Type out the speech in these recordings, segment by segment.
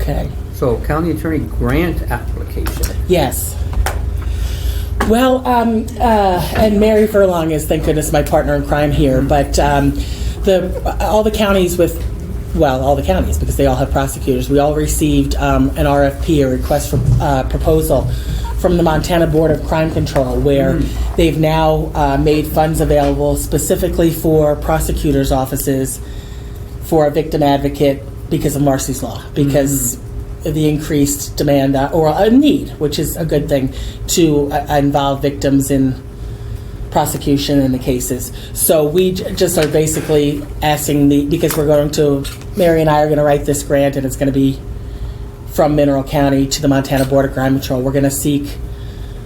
Okay. So, county attorney grant application. Yes. Well, and Mary Furlong is, thank goodness, my partner in crime here, but all the counties all the counties, because they all have prosecutors, we all received an RFP, a request for proposal, from the Montana Board of Crime Control, where they've now made funds available specifically for prosecutors' offices for a victim advocate because of Marcy's Law, because the increased demand or a need, which is a good thing, to involve victims in prosecution in the cases. So we just are basically asking because Mary and I are going to write this grant, and it's going to be from Mineral County to the Montana Board of Crime Control. We're going to seek,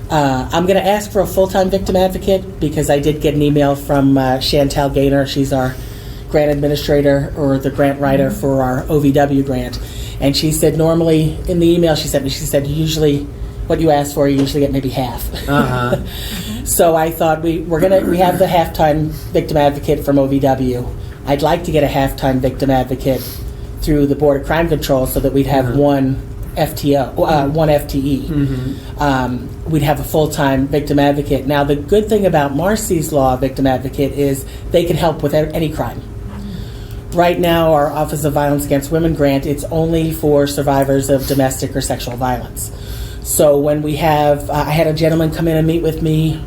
I'm going to ask for a full-time victim advocate, because I did get an email from Chantal Gaynor. She's our grant administrator, or the grant writer for our OVW grant. And she said normally, in the email she sent me, she said usually what you ask for, you usually get maybe half. So I thought we have the half-time victim advocate from OVW. I'd like to get a half-time victim advocate through the Board of Crime Control, so that we'd have one FTE. We'd have a full-time victim advocate. Now, the good thing about Marcy's Law victim advocate is they can help with any crime. Right now, our Office of Violence Against Women grant, it's only for survivors of domestic or sexual violence. So when we have, I had a gentleman come in and meet with me.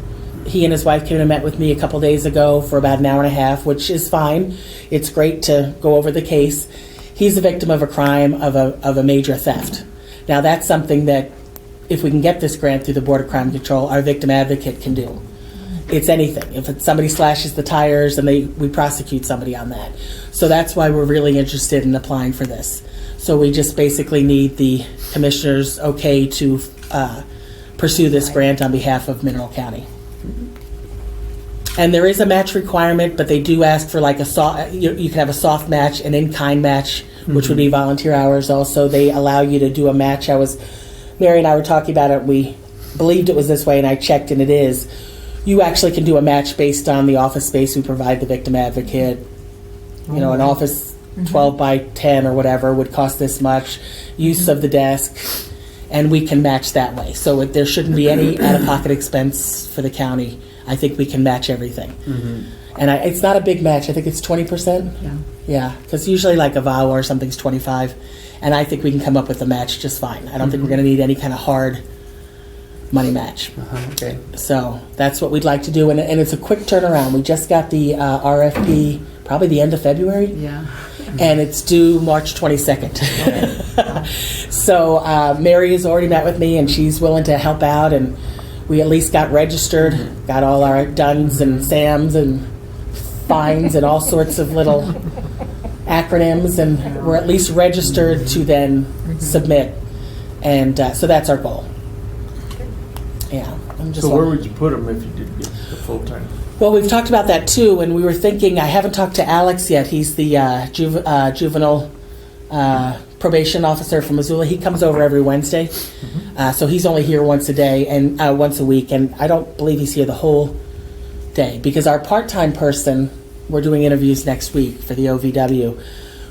He and his wife came and met with me a couple days ago for about an hour and a half, which is fine. It's great to go over the case. He's a victim of a crime of a major theft. Now, that's something that, if we can get this grant through the Board of Crime Control, our victim advocate can do. It's anything. If somebody slashes the tires, and we prosecute somebody on that. So that's why we're really interested in applying for this. So we just basically need the commissioner's okay to pursue this grant on behalf of Mineral County. And there is a match requirement, but they do ask for like you can have a soft match, an in-kind match, which would be volunteer hours also. They allow you to do a match. Mary and I were talking about it. We believed it was this way, and I checked, and it is. You actually can do a match based on the office space we provide the victim advocate. An office 12 by 10 or whatever would cost this much. Use of the desk, and we can match that way. So there shouldn't be any out-of-pocket expense for the county. I think we can match everything. And it's not a big match. I think it's 20%. Yeah, because usually like a vow or something's 25, and I think we can come up with a match just fine. I don't think we're going to need any kind of hard money match. Okay. So that's what we'd like to do, and it's a quick turnaround. We just got the RFP probably the end of February. Yeah. And it's due March 22nd. So Mary has already met with me, and she's willing to help out, and we at least got registered, got all our duns and SAMs and fines and all sorts of little acronyms, and we're at least registered to then submit. And so that's our goal. Yeah. So where would you put them if you did get the full-time? Well, we've talked about that too, and we were thinking, I haven't talked to Alex yet. He's the juvenile probation officer from Missoula. He comes over every Wednesday, so he's only here once a day and once a week, and I don't believe he's here the whole day, because our part-time person, we're doing interviews next week for the OVW.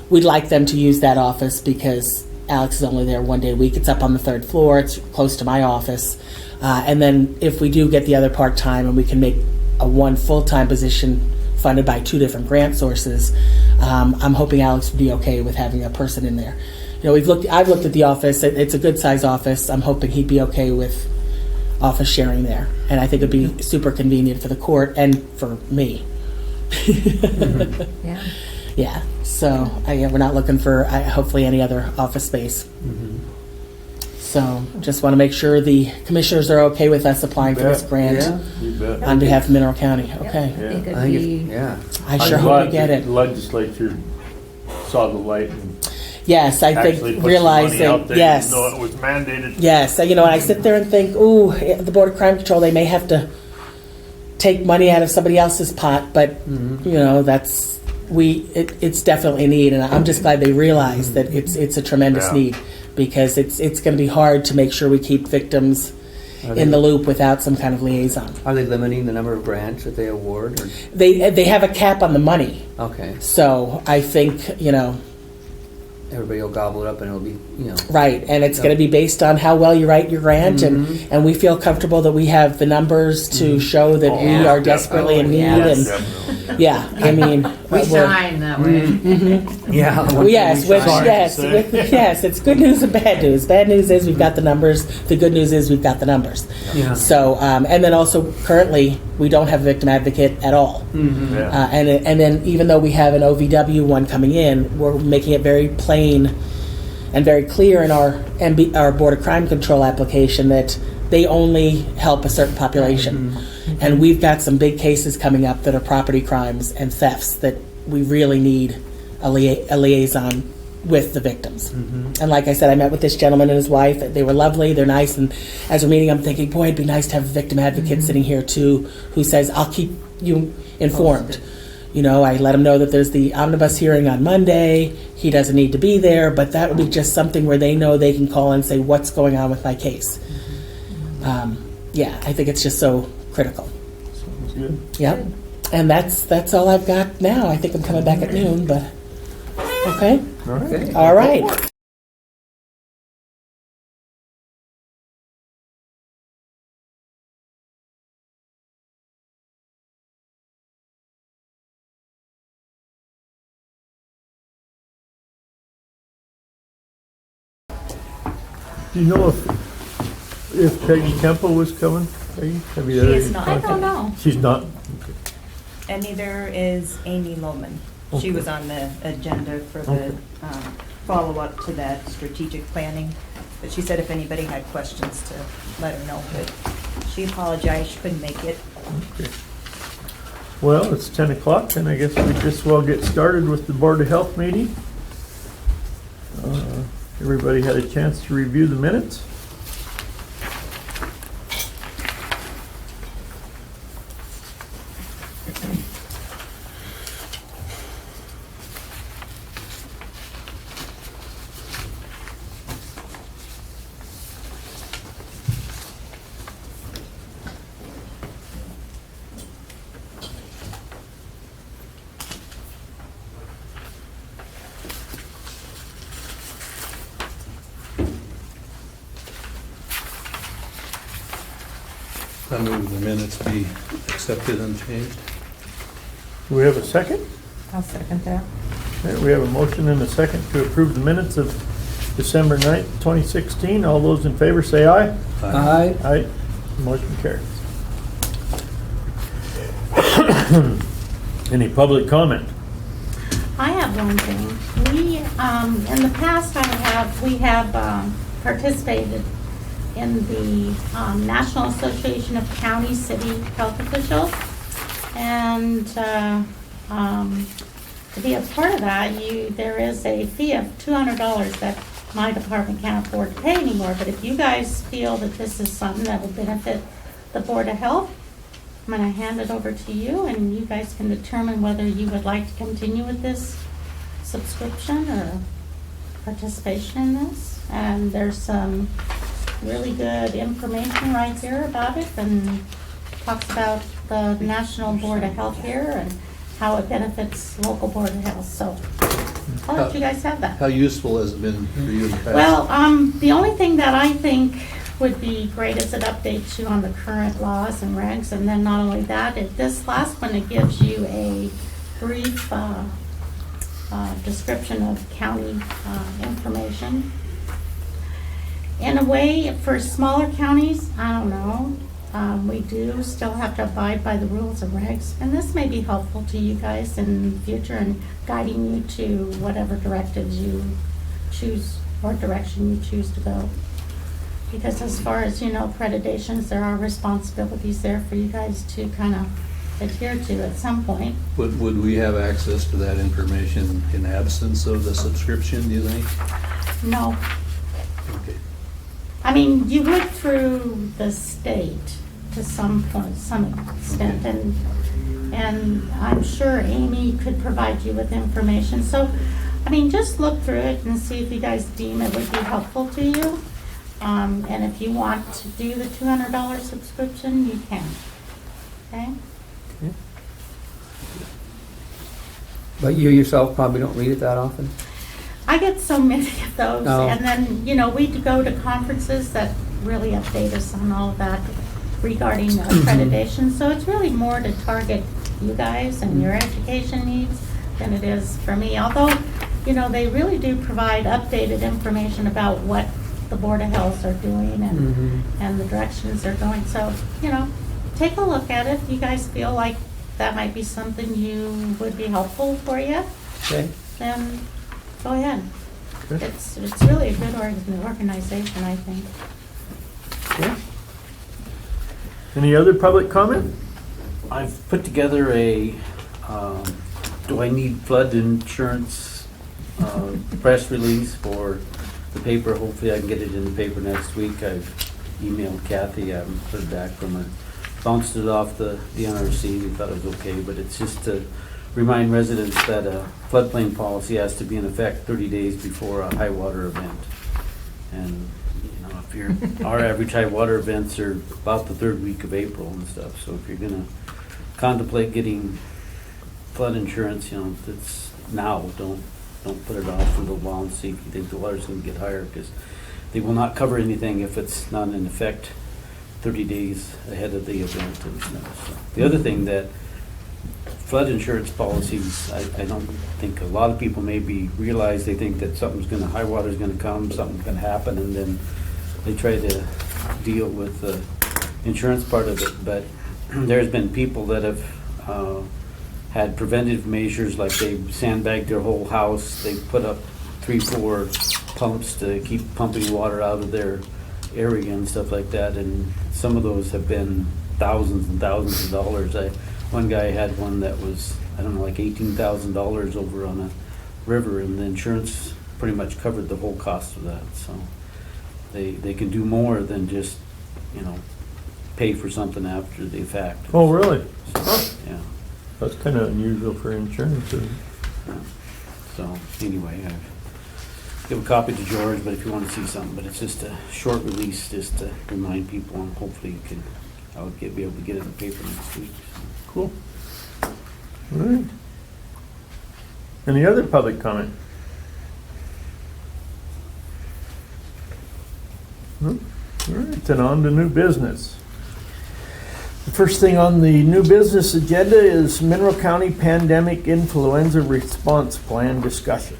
We'd like them to use that office because Alex is only there one day a week. It's up on the 3rd floor. It's close to my office. And then if we do get the other part-time and we can make a one full-time position funded by 2 different grant sources, I'm hoping Alex would be okay with having a person in there. I've looked at the office. It's a good size office. I'm hoping he'd be okay with office sharing there, and I think it'd be super convenient for the court and for me. Yeah. So we're not looking for hopefully any other office space. So just want to make sure the commissioners are okay with us applying for this grant on behalf of Mineral County. Okay. I sure hope we get it. The legislature saw the light and yes, I think realizing yes, even though it was mandated. Yes, I sit there and think, ooh, the Board of Crime Control, they may have to take money out of somebody else's pot, but it's definitely a need, and I'm just glad they realize that it's a tremendous need, because it's going to be hard to make sure we keep victims in the loop without some kind of liaison. Are they limiting the number of grants that they award? Or? They have a cap on the money. Okay. So I think, everybody will gobble it up and it'll be, Right, and it's going to be based on how well you write your grant, and we feel comfortable that we have the numbers to show that we yeah. are desperately in need. Yes. And yeah, I mean, We we're- shine that way. yeah. Well, yes, which, Sorry to yes, say. yes, it's good news and bad news. Bad news is we've got the numbers. The good news is we've got the numbers. Yeah. So, and then also currently we don't have a victim advocate at all. Yeah. And then even though we have an OVW one coming in, we're making it very plain and very clear in our Board of Crime Control application that they only help a certain population. And we've got some big cases coming up that are property crimes and thefts that we really need a liaison with the victims. And like I said, I met with this gentleman and his wife. They were lovely. They're nice. And as we're meeting, I'm thinking, boy, it'd be nice to have a victim advocate sitting here too, who says, I'll keep you informed. You know, I let him know that there's the omnibus hearing on Monday. He doesn't need to be there, but that would be just something where they know they can call and say, what's going on with my case? Yeah, I think it's just so critical. Sounds good. Yep. And that's all I've got now. I think I'm coming back at noon, but okay. All right. Okay. All right. Do you know if Peggy Temple was coming? Peggy? Have you She had is any not. contact? I don't know. She's not? And neither is Amy Lohman. Okay. She was on the agenda for Okay. the follow-up to that strategic planning. But she said if anybody had questions to let her know. But she apologized, she couldn't make it. Okay. Well, it's 10 o'clock, and I guess we just well get started with the Board of Health meeting. Everybody had a chance to review the minutes? I move the minutes be accepted unchanged. Do we have a second? I'll second that. Okay, we have a motion and a second to approve the minutes of December 9th, 2016. All those in favor say aye. Aye. Aye. Motion carries. Any public comment? I have one thing. We, in the past, we have participated in the National Association of County City Health Officials. And to be a part of that, there is a fee of $200 that my department can't afford to pay anymore. But if you guys feel that this is something that will benefit the Board of Health, I'm going to hand it over to you, and you guys can determine whether you would like to continue with this subscription or participation in this. And there's some really good information right here about it, and talks about the National Board of Health here and how it benefits local Board of Health. So I'll let you guys have that. How useful has it been for you in the past? Well, the only thing that I think would be great is it updates you on the current laws and regs, and then not only that, this last one, it gives you a brief description of county information. In a way, for smaller counties, I don't know, we do still have to abide by the rules and regs, and this may be helpful to you guys in the future and guiding you to whatever directives you choose or direction you choose to go. Because as far as, accreditations, there are responsibilities there for you guys to kind of adhere to at some point. Would we have access to that information in absence of the subscription, do you think? No. Okay. I mean, you would through the state to some point, some extent, and I'm sure Amy could provide you with information. So, I mean, just look through it and see if you guys deem it would be helpful to you. And if you want to do the $200 subscription, you can. Okay? But you yourself probably don't read it that often? I get so many of those, Oh. and then, we go to conferences that really update us on all of that regarding accreditation, so it's really more to target you guys and your education needs than it is for me, although, they really do provide updated information about what the Board of Health are doing and the directions they're going, so, take a look at it. If you guys feel like that might be something you would be helpful for you, Okay. then go ahead. Good. It's really a good organization, I think. Okay. Any other public comment? I've put together a, do I need flood insurance press release for the paper. Hopefully I can get it in the paper next week. I've emailed Kathy, I haven't heard back from her. Bounced it off the NRC, we thought it was okay, but it's just to remind residents that a floodplain policy has to be in effect 30 days before a high water event. And our average high water events are about the third week of April and stuff. So if you're gonna contemplate getting flood insurance, it's now. Don't put it off for a little while and see if you think the water's gonna get higher, because they will not cover anything if it's not in effect 30 days ahead of the event and stuff. So the other thing that flood insurance policies, I don't think a lot of people maybe realize. They think that high water's gonna come, something's gonna happen, and then they try to deal with the insurance part of it. But there's been people that have had preventive measures, like they sandbagged their whole house, they put up 3-4 pumps to keep pumping water out of their area and stuff like that, and some of those have been thousands and thousands of dollars. One guy had one that was, like $18,000 over on a river, and the insurance pretty much covered the whole cost of that. So they can do more than just, pay for something after the fact. Oh, really? So, yeah. That's kind of unusual for insurance. Yeah. So anyway, I give a copy to George, but if you want to see something, but it's just a short release just to remind people, and hopefully I'll be able to get it in the paper next week. Cool. All right. Any other public comment? No? All right, then on to new business. The first thing on the new business agenda is Mineral County Pandemic Influenza Response Plan discussion.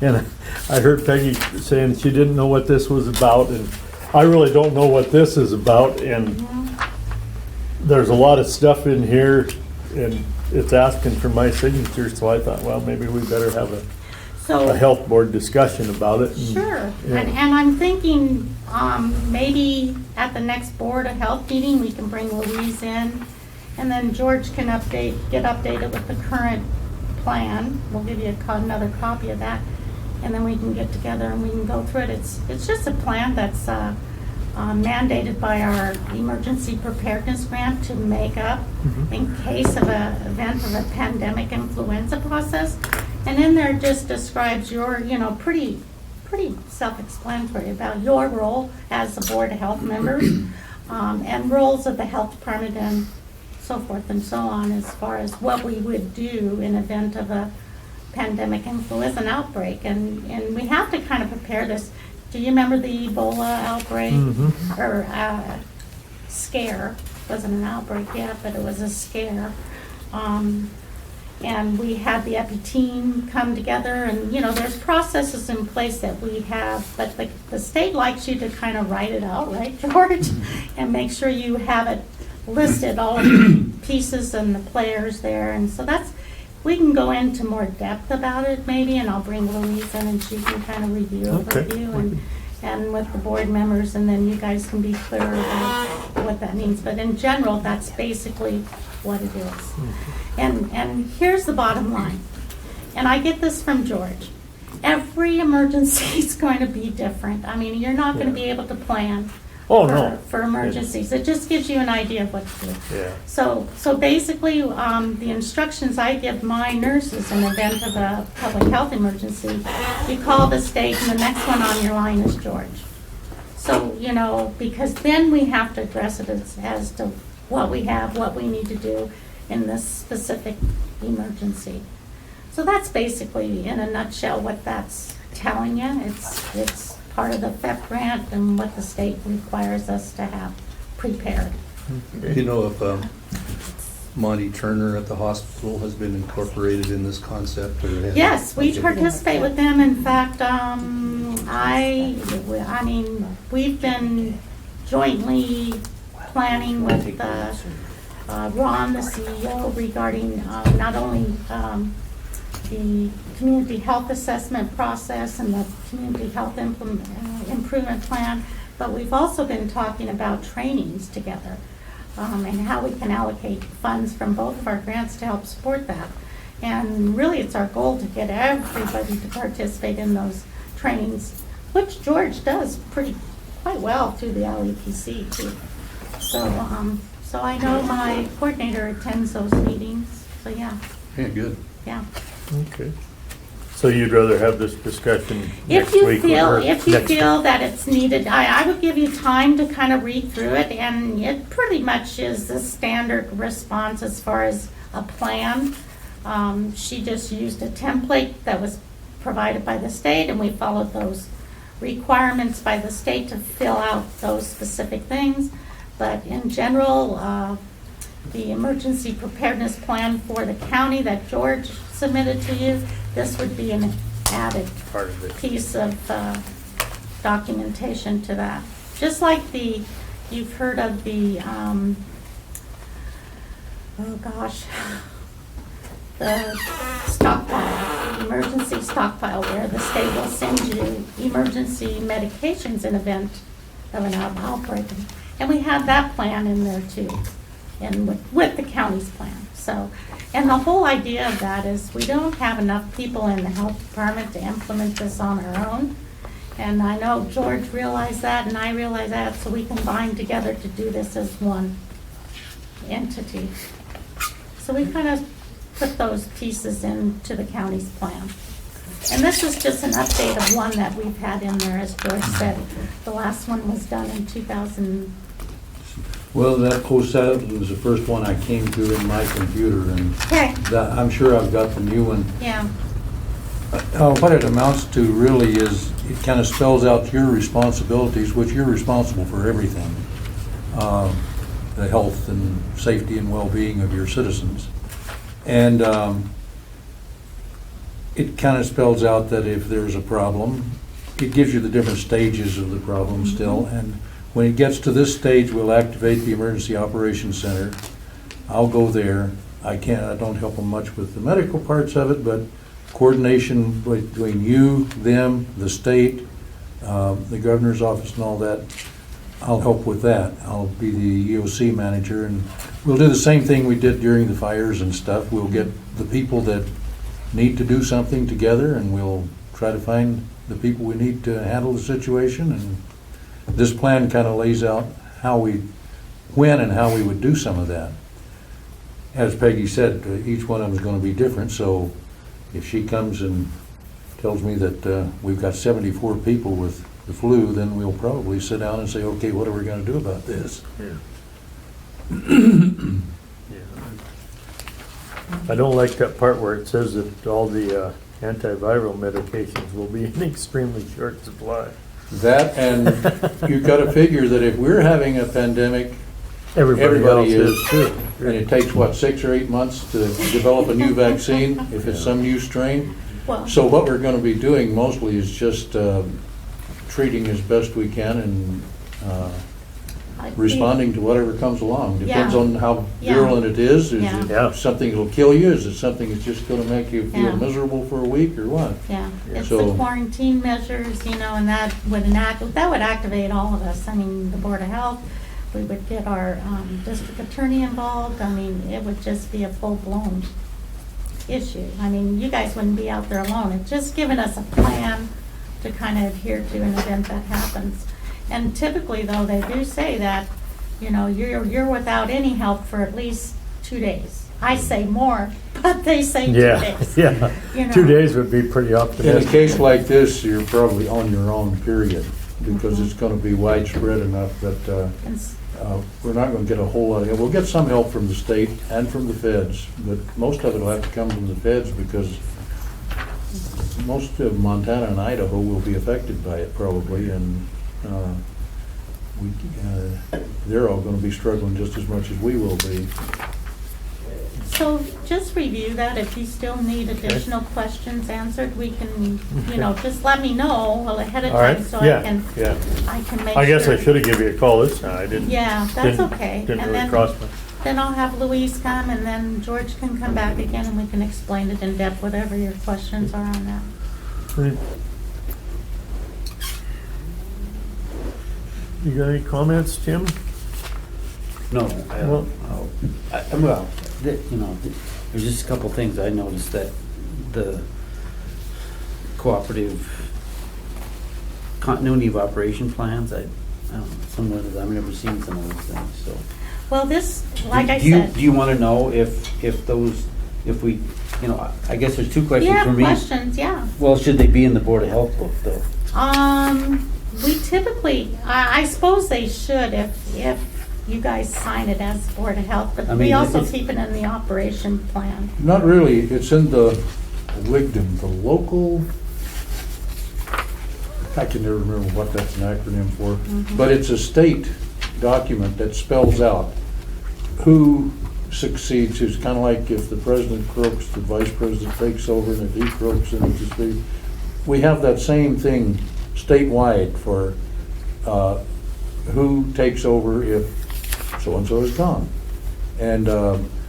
And I heard Peggy saying she didn't know what this was about, and I really don't know what this is about, and there's a lot of stuff in here, and it's asking for my signature, so I thought, well, maybe we better have a health board discussion about it. Sure, Yeah. and I'm thinking maybe at the next Board of Health meeting, we can bring Louise in, and then George can get updated with the current plan. We'll give you another copy of that, and then we can get together and we can go through it. It's just a plan that's mandated by our emergency preparedness grant to make up in case of an event of a pandemic influenza process. And in there just describes your, pretty self-explanatory about your role as the Board of Health members and roles of the health department and so forth and so on, as far as what we would do in event of a pandemic influenza outbreak. And we have to kind of prepare this. Do you remember the Ebola outbreak? Or scare? It wasn't an outbreak yet, but it was a scare. And we had the EPI team come together, and there's processes in place that we have, but the state likes you to kind of write it out, right, George? And make sure you have it listed, all of the pieces and the players there. And so we can go into more depth about it maybe, and I'll bring Louise in and she can kind of review it with you and with the board members, and then you guys can be clear about what that means. But in general, that's basically what it is. And here's the bottom line, and I get this from George. Every emergency is going to be different. I mean, you're not going to be able to plan for emergencies. It just gives you an idea of what to do. Yeah. So basically, the instructions I give my nurses in the event of a public health emergency, you call the state, and the next one on your line is George. So, because then we have to address it as to what we have, what we need to do in this specific emergency. So that's basically, in a nutshell, what that's telling you. It's part of the FEP grant and what the state requires us to have prepared. Do you know if Monty Turner at the hospital has been incorporated in this concept? Or has Yes, we okay. participate with them. In fact, I mean, we've been jointly planning with Ron, the CEO, regarding not only the community health assessment process and the community health improvement plan, but we've also been talking about trainings together and how we can allocate funds from both of our grants to help support that. And really, it's our goal to get everybody to participate in those trainings, which George does quite well through the LEPC too. So I know my coordinator attends those meetings, so yeah, Yeah, good. yeah. Okay. So you'd rather have this discussion next If you week? feel that it's needed, I would give you time to kind of read through it, and it pretty much is the standard response as far as a plan. She just used a template that was provided by the state, and we followed those requirements by the state to fill out those specific things. But in general, the emergency preparedness plan for the county that George submitted to you, this would be an added Part of it. piece of documentation to that. Just like you've heard of the, the stockpile, emergency stockpile, where the state will send you emergency medications in event of an outbreak. And we have that plan in there too, and with the county's plan. So, and the whole idea of that is we don't have enough people in the health department to implement this on our own. And I know George realized that, and I realize that, so we combine together to do this as one entity. So we kind of put those pieces into the county's plan. And this is just an update of one that we've had in there, as George said. The last one was done in 2000. Well, that 07 was the first one I came to in my computer, and Okay, I'm sure I've got the new one. yeah, What it amounts to really is, it kind of spells out your responsibilities, which you're responsible for everything. The health and safety and well-being of your citizens. And it kind of spells out that if there's a problem, it gives you the different stages of the problem still. And when it gets to this stage, we'll activate the Emergency Operations Center. I'll go there. I don't help them much with the medical parts of it, but coordination between you, them, the state, the governor's office and all that, I'll help with that. I'll be the EOC manager, and we'll do the same thing we did during the fires and stuff. We'll get the people that need to do something together, and we'll try to find the people we need to handle the situation. And this plan kind of lays out when and how we would do some of that. As Peggy said, each one of them is going to be different, so if she comes and tells me that we've got 74 people with the flu, then we'll probably sit down and say, okay, what are we going to do about this? I don't like that part where it says that all the antiviral medications will be in extremely short supply. That, and you've got to figure that if we're having a pandemic, Everybody else everybody is is too. and it takes, 6 or 8 months to develop a new vaccine, if it's some new strain. well, So what we're going to be doing mostly is just treating as best we can and I think- responding to whatever comes along. Depends Yeah. on how Yeah. virulent it is. Is Yeah. it Yeah. something that'll kill you? Is it something that's just going to make you feel Yeah. miserable for a week or what? Yeah, it's So- the quarantine measures, and that would activate all of us. I mean, the Board of Health, we would get our district attorney involved. I mean, it would just be a full-blown issue. I mean, you guys wouldn't be out there alone. It's just giving us a plan to kind of adhere to an event that happens. And typically, though, they do say that, you're without any help for at least 2 days. I say more, but they say 2 Yeah, days. yeah. You know. 2 days would be pretty In a optimistic. case like this, you're probably on your own, period, because it's going to be widespread enough that And s- we're not going to get a whole lot of help. We'll get some help from the state and from the feds, but most of it will have to come from the feds because most of Montana and Idaho will be affected by it probably, and we, they're all gonna be struggling just as much as we will be. So just review that. If you still need additional questions answered, we can, just let me know ahead of All right, time so yeah, I can make sure. I guess I should have given you a call this time. I didn't. Yeah, that's didn't- okay. Didn't And really then- cross my. Then I'll have Louise come, and then George can come back again, and we can explain it in depth, whatever your questions are on that. You got any comments, Tim? No, Well- there's just a couple things I noticed that the cooperative continuity of operation plans, I don't know, some of those, I've never seen some of those things, so. Well, this, like I Do you- said. Do you want to know if we, I guess there's two You questions for have me. questions, yeah. Well, should they be in the Board of Health book, though? We typically, I suppose they should if you guys sign it as Board of Health, but I we mean, also it's- keep it in the operation plan. Not really, it's in the WIGDM, the local, I can never remember what that's an acronym for, but it's a state document that spells out who succeeds, who's kind of like if the president croaks, the vice president takes over, and if he croaks, then it's just we have that same thing statewide for who takes over if so-and-so is gone. And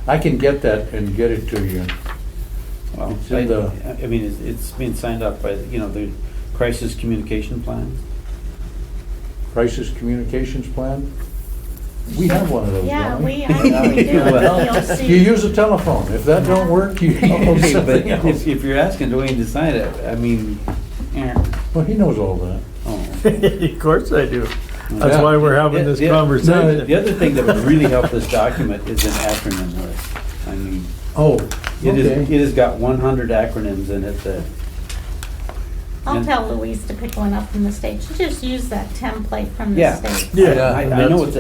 I can get that and get it to you. Well, It's in the- I mean, it's being signed off by, the crisis communication plan. Crisis Communications Plan? We have one of those, Yeah, don't we? I think we do. Well, You'll You see. use a telephone. If that don't work, you use Okay, but something else. if you're asking Dwayne to sign it, I mean, Well, he knows all that. oh. Of course I do. That's Yeah. why we're having this The conversation. other thing that would really help this document is an acronym list. I mean, Oh, it okay. has got 100 acronyms in it that. I'll and- tell Louise to pick one up from the state. She just used that template from the Yeah. state. Yeah. I know it's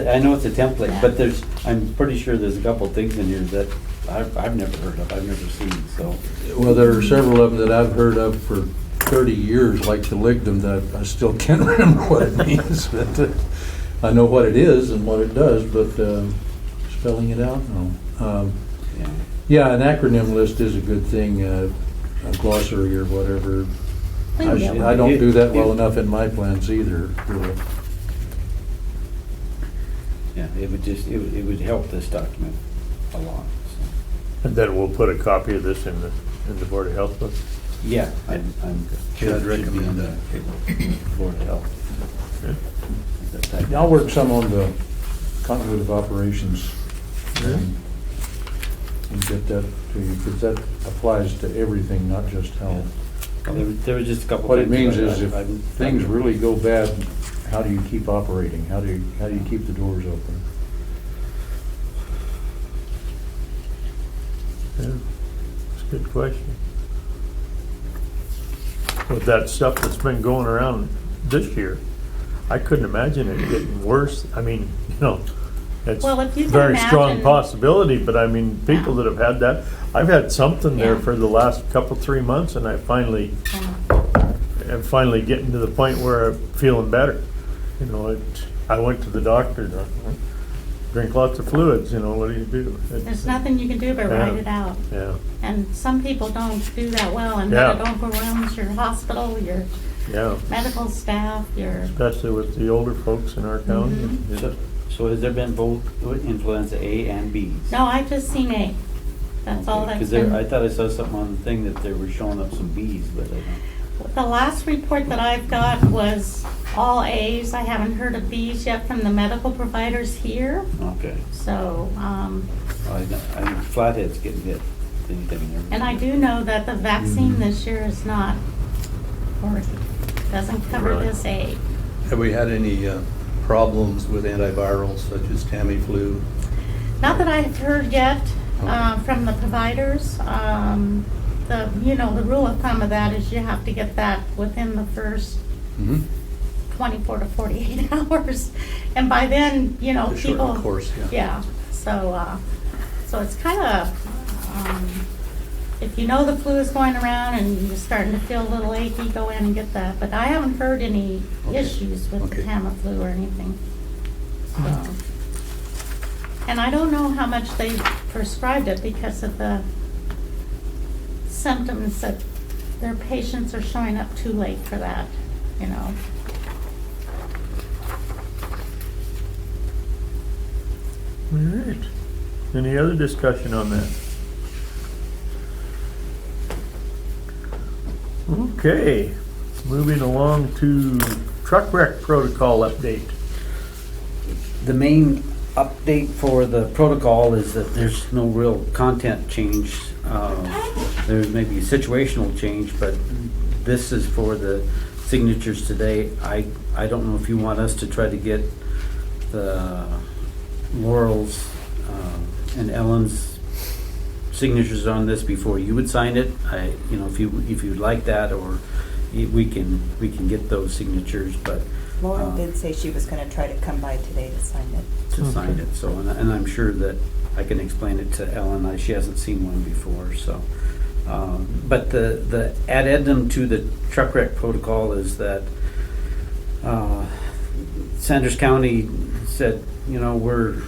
a template, Yeah. but I'm pretty sure there's a couple of things in here that I've never heard of, I've never seen, so. Well, there are several of them that I've heard of for 30 years, like the ligdom, that I still can't remember what it means. But I know what it is and what it does, but spelling it out, no. Yeah. Yeah, an acronym list is a good thing, a glossary or whatever. I don't do that well enough in my plans either. Really. Yeah, it would help this document a lot, so. And then we'll put a copy of this in the Board of Health book. Yeah, I'm sure Yeah, I'd it should be in recommend the Board of Health. Good. That type. I'll work some on the continuity of operations and get that to you, because that applies to everything, not just health. There was just a couple. What it things means that is if I've- things really go bad, how do you keep operating? How do you keep the doors open? Yeah, it's a good question. With that stuff that's been going around this year, I couldn't imagine it getting worse. I mean, it's Well, if you can very strong imagine- possibility, but I mean, people that have had that, I've had something there Yeah. for the last 3 months, and I finally am finally getting to the point where I'm feeling better. I went to the doctor, drink lots of fluids, what do you do? There's nothing you can do but Yeah. write it out. Yeah, And some people don't do that well, and Yeah. that overwhelms your hospital, your yeah, medical staff, your, especially with the older folks in our county. Mhm. So has there been both influenza A and B's? no, I've just seen A. That's all that's Because been. I thought I saw something on the thing that they were showing up some B's, but I don't. The last report that I've got was all A's. I haven't heard of B's yet from the medical providers here. Okay. So, I mean, Flathead's getting hit. and I do know that the vaccine this year is not, or doesn't cover Really? this A. Have we had any problems with antivirals such as Tamiflu? Not that I've heard yet from the providers. The rule of thumb of that is you have to get that within the first Mm-hmm. 24 to 48 hours. And by then, The shortened people. course, yeah. Yeah, so it's kind of if you know the flu is going around and you're starting to feel a little achy, go in and get that. But I haven't heard any issues with the Okay. Tamiflu or anything. So. And I don't know how much they prescribed it because of the symptoms that their patients are showing up too late for that, you know. All right. Any other discussion on that? Okay, moving along to truck wreck protocol update. The main update for the protocol is that there's no real content change. There may be a situational change, but this is for the signatures today. I don't know if you want us to try to get the Laurel's and Ellen's signatures on this before you would sign it. If you'd like that, or we can get those signatures, but Laura did say she was gonna try to come by today to sign it. to sign it. So, and I'm sure that I can explain it to Ellen. She hasn't seen one before, so. But the addendum to the truck wreck protocol is that Sanders County said, we're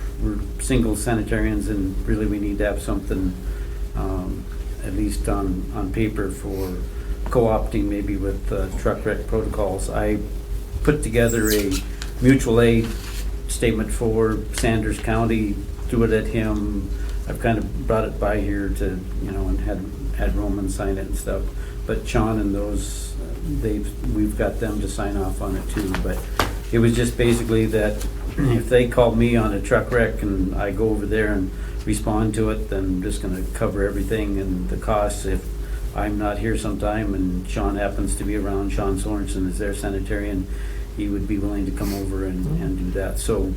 single sanitarians, and really we need to have something, at least on paper, for co-opting maybe with truck wreck protocols. I put together a mutual aid statement for Sanders County, threw it at him. I've kind of brought it by here to, and had Roman sign it and stuff. But Sean and those, we've got them to sign off on it too. But it was just basically that if they called me on a truck wreck and I go over there and respond to it, then I'm just gonna cover everything and the costs. If I'm not here sometime and Sean happens to be around, Sean Sorensen is their sanitarian, he would be willing to come over and do that. So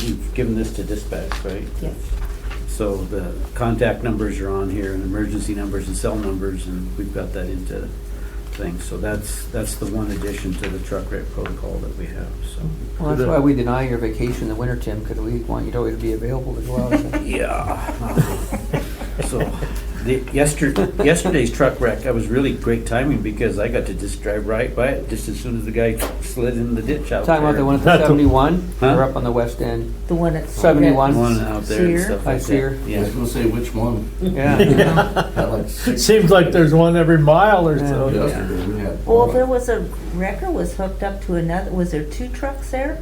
we've given this to dispatch, right? Yes. So the contact numbers are on here, and emergency numbers and cell numbers, and we've got that into things. So that's the one addition to the truck wreck protocol that we have, so. Well, that's why we deny your vacation in the winter, Tim, because we want you to always be available to go out. Yeah. So yesterday's truck wreck, that was really great timing, because I got to just drive right by it just as soon as the guy slid in the ditch out there. Talking about the one at the 71, or up on the west end? The one at 71. One out there and Sear? stuff I like Sear. that. I was Yeah. gonna say which one. Yeah. Had like six Seems like there's one every mile or so. yesterday. We had. Well, there was a wrecker was hooked up to another, was there two trucks there?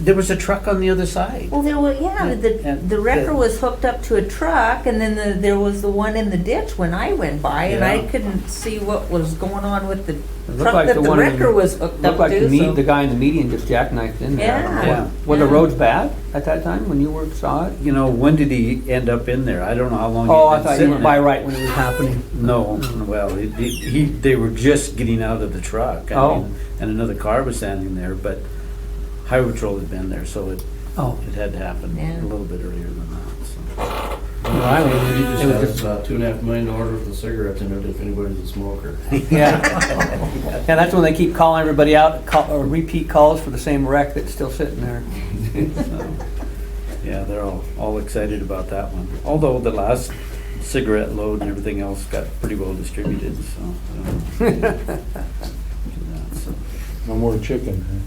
There was a truck on the other side. Well, there was, yeah, And the wrecker the- was hooked up to a truck, and then there was the one in the ditch when I went by, and I Yeah. couldn't see what was going on with the It looked truck like that the the one in wrecker was hooked Looked up like to, so. the guy in the median just jackknifed in there. I don't know. Yeah. Were the Yeah. roads bad at that time when you saw it? When did he end up in there? I don't know how long. Oh, I he'd been thought you sitting went by there. right when it was happening. No, well, they were just getting out of the truck. Oh. And another car was standing there, but highway patrol had been there, so it Oh. had to happen Yeah. a little bit earlier than that. So. Well, I was- He just it was has just- $2.5 million worth of cigarettes in it if anybody's a smoker. Yeah. Yeah, that's when they keep calling everybody out, or repeat calls for the same wreck that's still sitting there. So, yeah, they're all excited about that one. Although the last cigarette load and everything else got pretty well distributed, so. So. No more chicken, huh?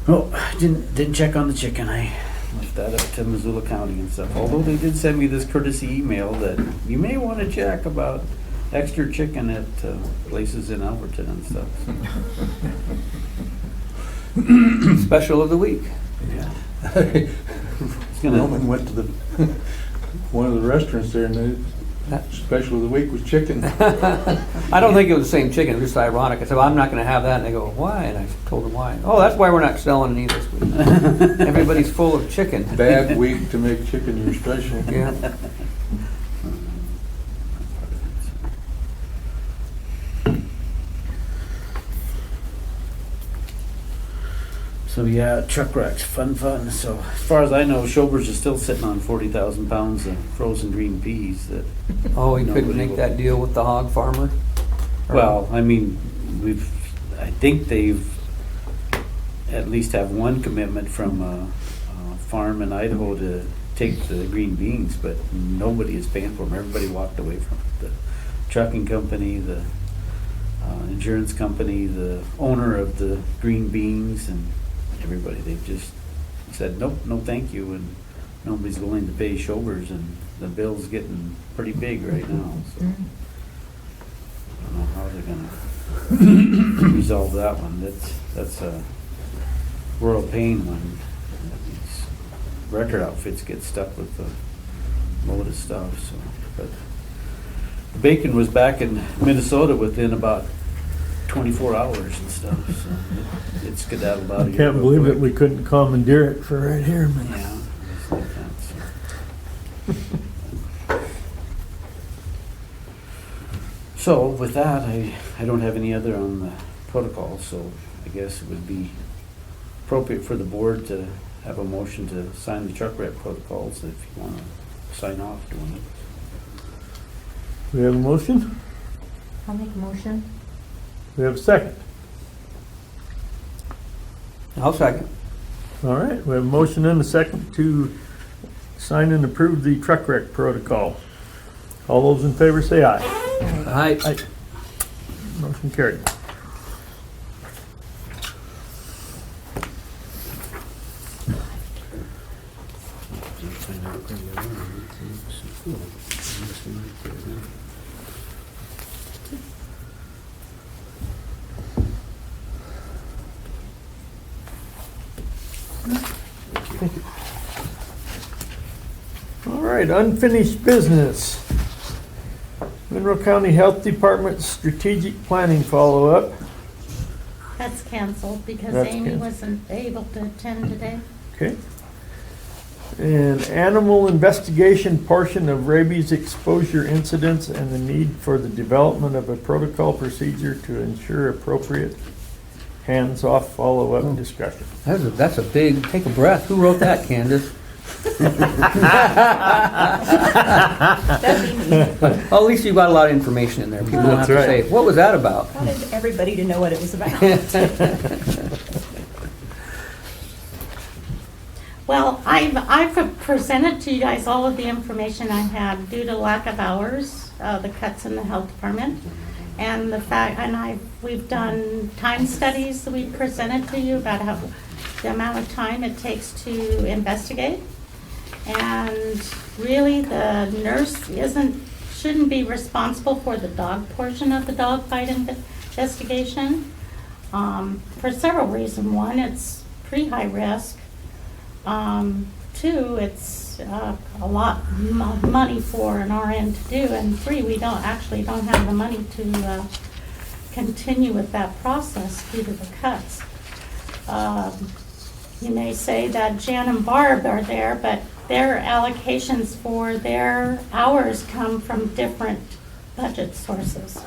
Oh, didn't check on the chicken. I left that up to Missoula County and stuff. Although they did send me this courtesy email that you may want to check about extra chicken at places in Alberton and stuff. So, Special of the week. yeah. It's gonna. Roman went to one of the restaurants there, and the special of the week was chicken. I don't think it was the same chicken. It was just ironic. I said, well, I'm not going to have that. And they go, why? And I told them why. Oh, that's why we're not selling any this week. Everybody's full of chicken. Bad week to make chicken your special. Yeah. So yeah, truck wrecks, fun. So as far as I know, Showbers is still sitting on 40,000 pounds of frozen green peas. That Oh, he couldn't Nobody make will- that deal with the hog farmer? Or- well, I mean, I think they've at least have one commitment from a farm in Idaho to take the green beans, but nobody is paying for them. Everybody walked away from it. The trucking company, the insurance company, the owner of the green beans, and everybody. They just said, nope, no thank you, and nobody's willing to pay Showers, and the bill's getting pretty big right now. So I don't know how they're gonna resolve that one. That's a rural pain when these record outfits get stuck with a load of stuff. So, but the bacon was back in Minnesota within about 24 hours and stuff. So it skedaddled out of I here can't real believe quick. it, we couldn't commandeer it for right here, man. Yeah, it's like that. So with that, I don't have any other on the protocol, so I guess it would be appropriate for the board to have a motion to sign the truck rep protocols if you want to sign off doing it. We have a motion? I'll make a motion. We have a second. I'll second. All right, we have a motion and a second to sign and approve the truck wreck protocol. All those in favor say aye. Aye. Motion carried. All right, unfinished business. Monroe County Health Department strategic planning follow-up. That's canceled because That's Amy canceled. wasn't able to attend today. Okay. And animal investigation portion of rabies exposure incidents and the need for the development of a protocol procedure to ensure appropriate hands-off follow-up discussion. That's a big, take a breath. Who wrote that, Candace? That'd be me. Well, at least you got a lot of information in there. People don't have to That's right. say, what was that about? Wanted everybody to know what it was about. Well, I've presented to you guys all of the information I had due to lack of hours, the cuts in the health department, and the fact, and we've done time studies that we presented to you about how the amount of time it takes to investigate. And really, the nurse shouldn't be responsible for the dog portion of the dog fight investigation for several reasons. One, it's pretty high risk. Two, it's a lot of money for an RN to do. And three, we don't have the money to continue with that process due to the cuts. You may say that Jan and Barb are there, but their allocations for their hours come from different budget sources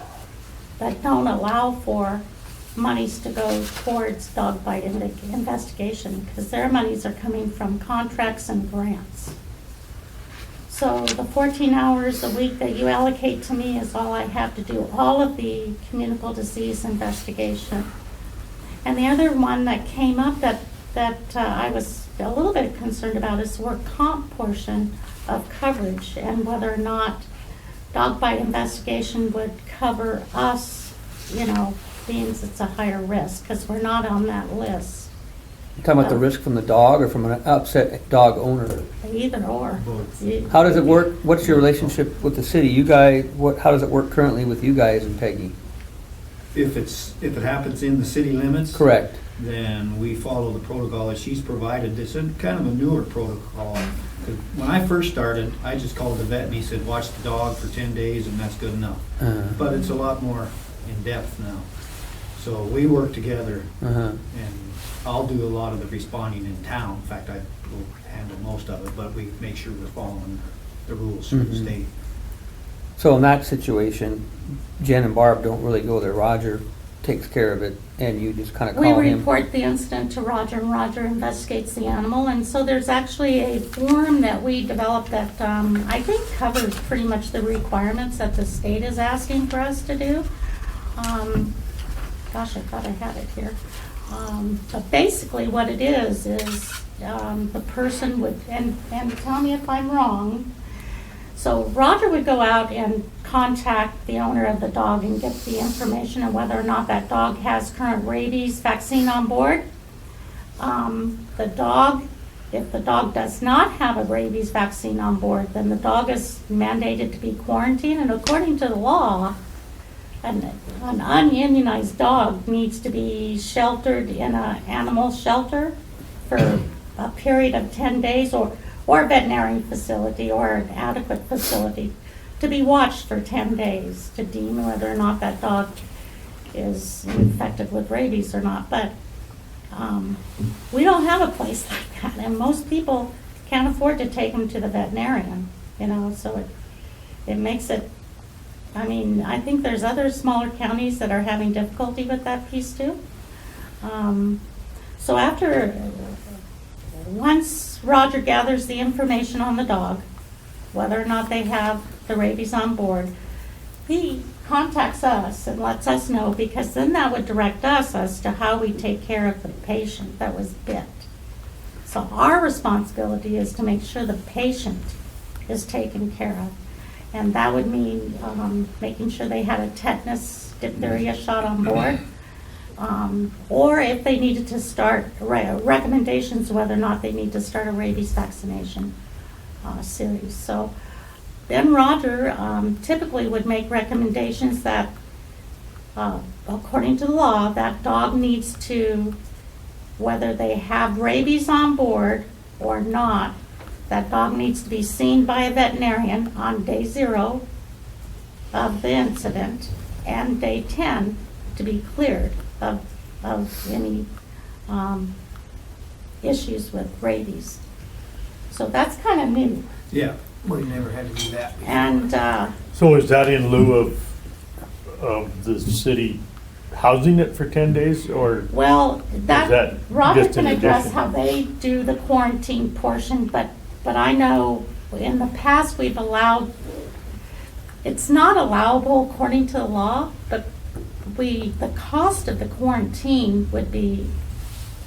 that don't allow for monies to go towards dog bite investigation, because their monies are coming from contracts and grants. So the 14 hours a week that you allocate to me is all I have to do all of the communicable disease investigation. And the other one that came up that I was a little bit concerned about is the work comp portion of coverage, and whether or not dog bite investigation would cover us, being it's a higher risk, because we're not on that list. You talking about the risk from the dog or from an upset dog owner? Either or. How does it work? What's your relationship with the city? You guys, how does it work currently with you guys and Peggy? If it happens in the city limits. Correct. Then we follow the protocol that she's provided. It's kind of a newer protocol. 'Cause when I first started, I just called the vet and he said, watch the dog for 10 days and that's good enough. But it's a lot more in depth now. So we work together and I'll do a lot of the responding in town. In fact, I will handle most of it, but we make sure we're following the rules from the state. So in that situation, Jen and Barb don't really go there. Roger takes care of it, and you just kind of call We him. report the incident to Roger, and Roger investigates the animal. And so there's actually a form that we developed that I think covers pretty much the requirements that the state is asking for us to do. Gosh, I thought I had it here. But basically what it is the person would, and tell me if I'm wrong, so Roger would go out and contact the owner of the dog and get the information on whether or not that dog has current rabies vaccine on board. If the dog does not have a rabies vaccine on board, then the dog is mandated to be quarantined, and according to the law, an unimmunized dog needs to be sheltered in an animal shelter for a period of 10 days, or a veterinary facility or an adequate facility to be watched for 10 days to deem whether or not that dog is infected with rabies or not. But we don't have a place like that, and most people can't afford to take them to the veterinarian, so it makes it, I think there's other smaller counties that are having difficulty with that piece too. So once Roger gathers the information on the dog, whether or not they have the rabies on board, he contacts us and lets us know, because then that would direct us as to how we take care of the patient that was bit. So our responsibility is to make sure the patient is taken care of. And that would mean making sure they had a tetanus diphtheria shot on board, or if they needed to start recommendations whether or not they need to start a rabies vaccination series. So then Roger typically would make recommendations that, according to the law, that dog needs to, whether they have rabies on board or not, that dog needs to be seen by a veterinarian on day 0 of the incident and day 10 to be cleared of any issues with rabies. So that's kind of new. Yeah, we never had to do that before. And So is that in lieu of the city housing it for 10 days, or? well, that Roger just can in address addition? how they do the quarantine portion, but I know in the past we've allowed, it's not allowable according to the law, but the cost of the quarantine would be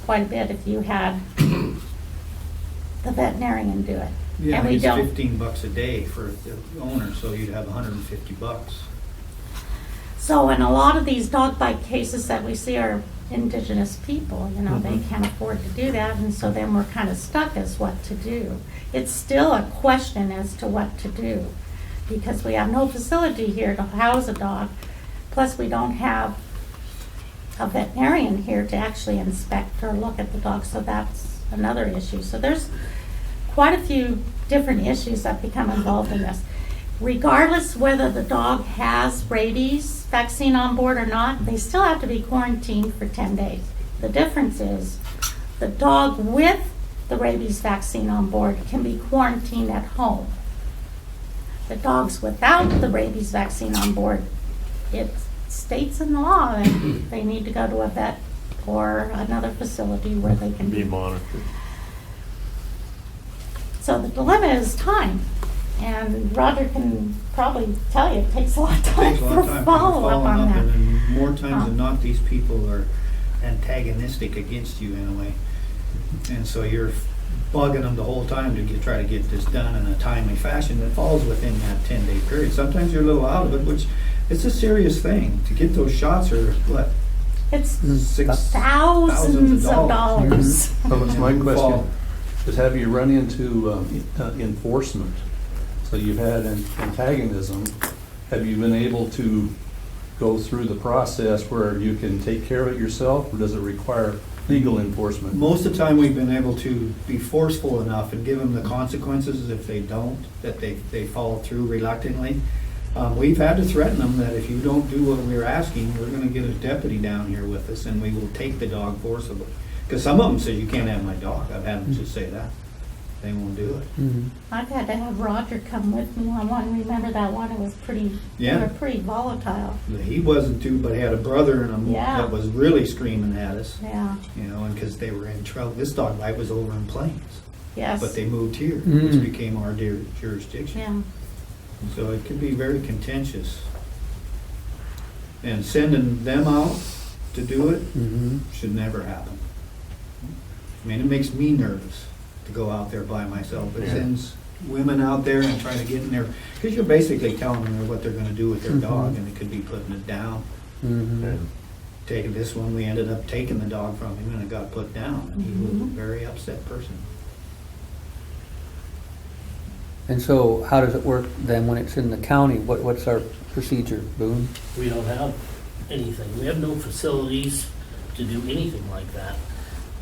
quite a bit if you had the veterinarian do it. Yeah, And we it's don't. $15 a day for the owner, so you'd have $150. So in a lot of these dog bite cases that we see are indigenous people, they can't afford to do that, and so then we're kind of stuck as what to do. It's still a question as to what to do, because we have no facility here to house a dog, plus we don't have a veterinarian here to actually inspect or look at the dog, so that's another issue. So there's quite a few different issues that become involved in this. Regardless whether the dog has rabies vaccine on board or not, they still have to be quarantined for 10 days. The difference is the dog with the rabies vaccine on board can be quarantined at home. The dogs without the rabies vaccine on board, it states in the law that they need to go to a vet or another facility where they can Be be. monitored. So the dilemma is time. And Roger can probably tell you it takes a lot of time Takes a lot for of time. follow-up on And that. then more times than not, these people are antagonistic against you in a way. And so you're bugging them the whole time to try to get this done in a timely fashion that falls within that 10-day period. Sometimes you're a little out of it, which it's a serious thing. To get those shots are, what, It's $6,000 thousands of dollars. So it's my And we fall. question, is have you run into enforcement? So you've had antagonism. Have you been able to go through the process where you can take care of it yourself, or does it require legal enforcement? Most of the time, we've been able to be forceful enough and give them the consequences if they don't, that they follow through reluctantly. We've had to threaten them that if you don't do what we're asking, we're gonna get a deputy down here with us and we will take the dog forcibly. Because some of them say, you can't have my dog. I've had them just say that. They won't do it. I've had to have Roger come with me on one. Remember that one? It was pretty, they Yeah. were pretty volatile. He wasn't too, but he had a brother in him Yeah. that was really screaming at us, Yeah, and because they were in trouble. This dog bite was over in Plains, yes. but they moved here, which became our jurisdiction. Yeah, So it can be very contentious. And sending them out to do it should never happen. I mean, it makes me nervous to go out there by myself. It sends women out there and try to get in there, because you're basically telling them what they're gonna do with their dog, and it could be putting it down. Taking this one, we ended up taking the dog from him and it got put down, and he was a very upset person. And so how does it work then when it's in the county? What's our procedure, Boone? We don't have anything. We have no facilities to do anything like that,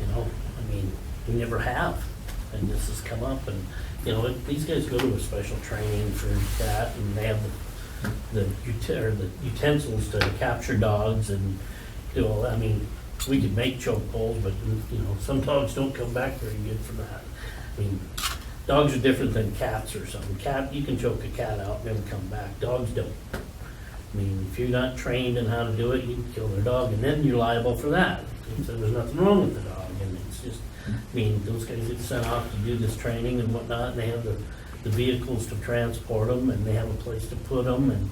you know? I mean, we never have. And this has come up and, you know, these guys go to a special training for that and they have the utensils to capture dogs and, you know, I mean, we could make choke poles, but, you know, some dogs don't come back very good from that. I mean, dogs are different than cats or something. Cat, you can choke a cat out and never come back. Dogs don't. I mean, if you're not trained in how to do it, you can kill their dog, and then you're liable for that. So there's nothing wrong with the dog, and it's just, I mean, those guys get sent off to do this training and whatnot, and they have the vehicles to transport them, and they have a place to put them, and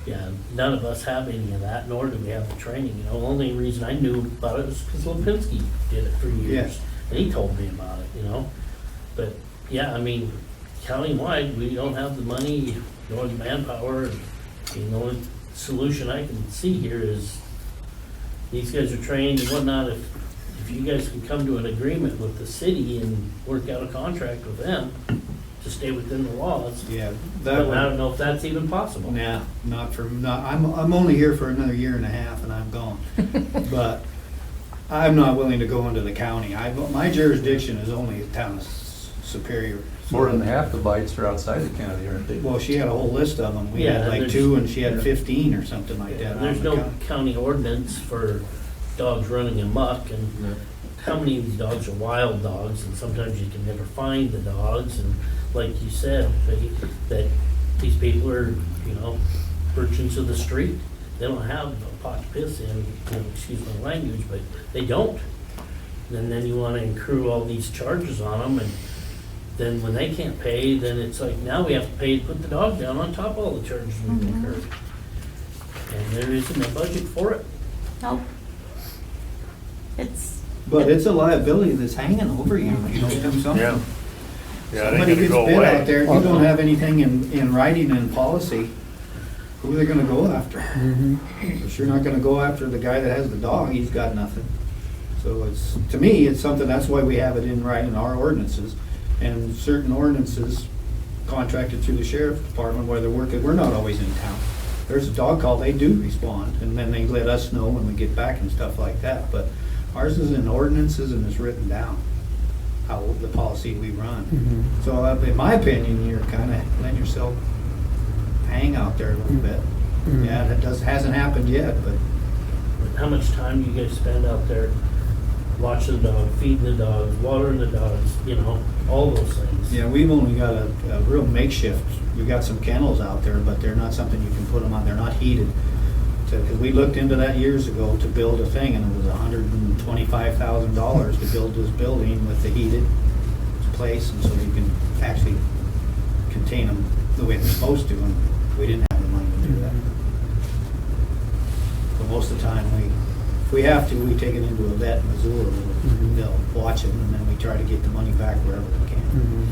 yeah, none of us have any of that, nor do we have the training. You know, the only reason I knew about it was because Lipinski did it for years, and he told me about it. You know, but yeah, I mean, countywide, we don't have the money nor the manpower. And the only solution I can see here is these guys are trained and whatnot. If you guys can come to an agreement with the city and work out a contract with them to stay within the laws, Yeah, but that I one, don't know if that's even possible. nah, I'm only here for another year and a half and I'm gone. But I'm not willing to go into the county. My jurisdiction is only the town of Superior. More than half the bites are outside the county, aren't they? Well, she had a whole list of them. We Yeah, had like there's- 2 and she had 15 or something like that. There's on the no county. county ordinance for dogs running amok, and how many of these dogs are wild dogs, and sometimes you can never find the dogs, and like you said, that these people are, you know, urchins of the street. They don't have a pot to piss in, you know, excuse my language, but they don't. And then you wanna accrue all these charges on them, and then when they can't pay, then it's like, now we have to pay to put the dog down on top of all the charges we've incurred. And there isn't a budget for it. Nope. It's, But it's a liability that's hanging over you. You don't do something. Yeah. Yeah, it ain't Somebody gonna gets go bit away. out there, if you don't have anything in writing and policy, who are they gonna go after? They're sure not gonna go after the guy that has the dog, he's got nothing. So it's, to me, it's something, that's why we have it in writing in our ordinances. And certain ordinances contracted through the sheriff's department where they're working, we're not always in town. There's a dog call, they do respond, and then they let us know when we get back and stuff like that. But ours is in ordinances and it's written down, how the policy we run. So in my opinion, you're kind of letting yourself hang out there a little bit. Yeah, that hasn't happened yet, but How much time do you guys spend out there watching the dog, feeding the dogs, watering the dogs, you know, all those things? yeah, we've only got a real makeshift. We've got some kennels out there, but they're not something you can put them on. They're not heated. Because we looked into that years ago to build a thing, and it was $125,000 to build this building with the heated place, and so you can actually contain them the way they're supposed to, and we didn't have the money to do that. So most of the time, if we have to, we take it into a vet in Missoula. They'll watch it, and then we try to get the money back wherever we can.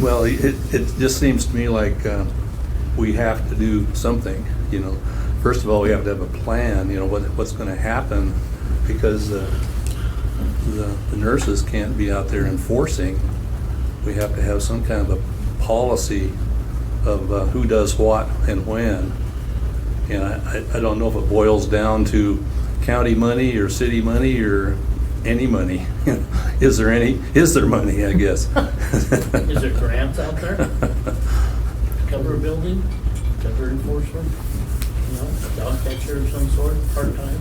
Well, it just seems to me like we have to do something, you know. First of all, we have to have a plan, you know, what's going to happen, because the nurses can't be out there enforcing. We have to have some kind of a policy of who does what and when. And I don't know if it boils down to county money or city money or any money. Is there any? Is there money, I guess? Is there grants out there to cover a building, cover enforcement? You know, a dog catcher of some sort, part-time?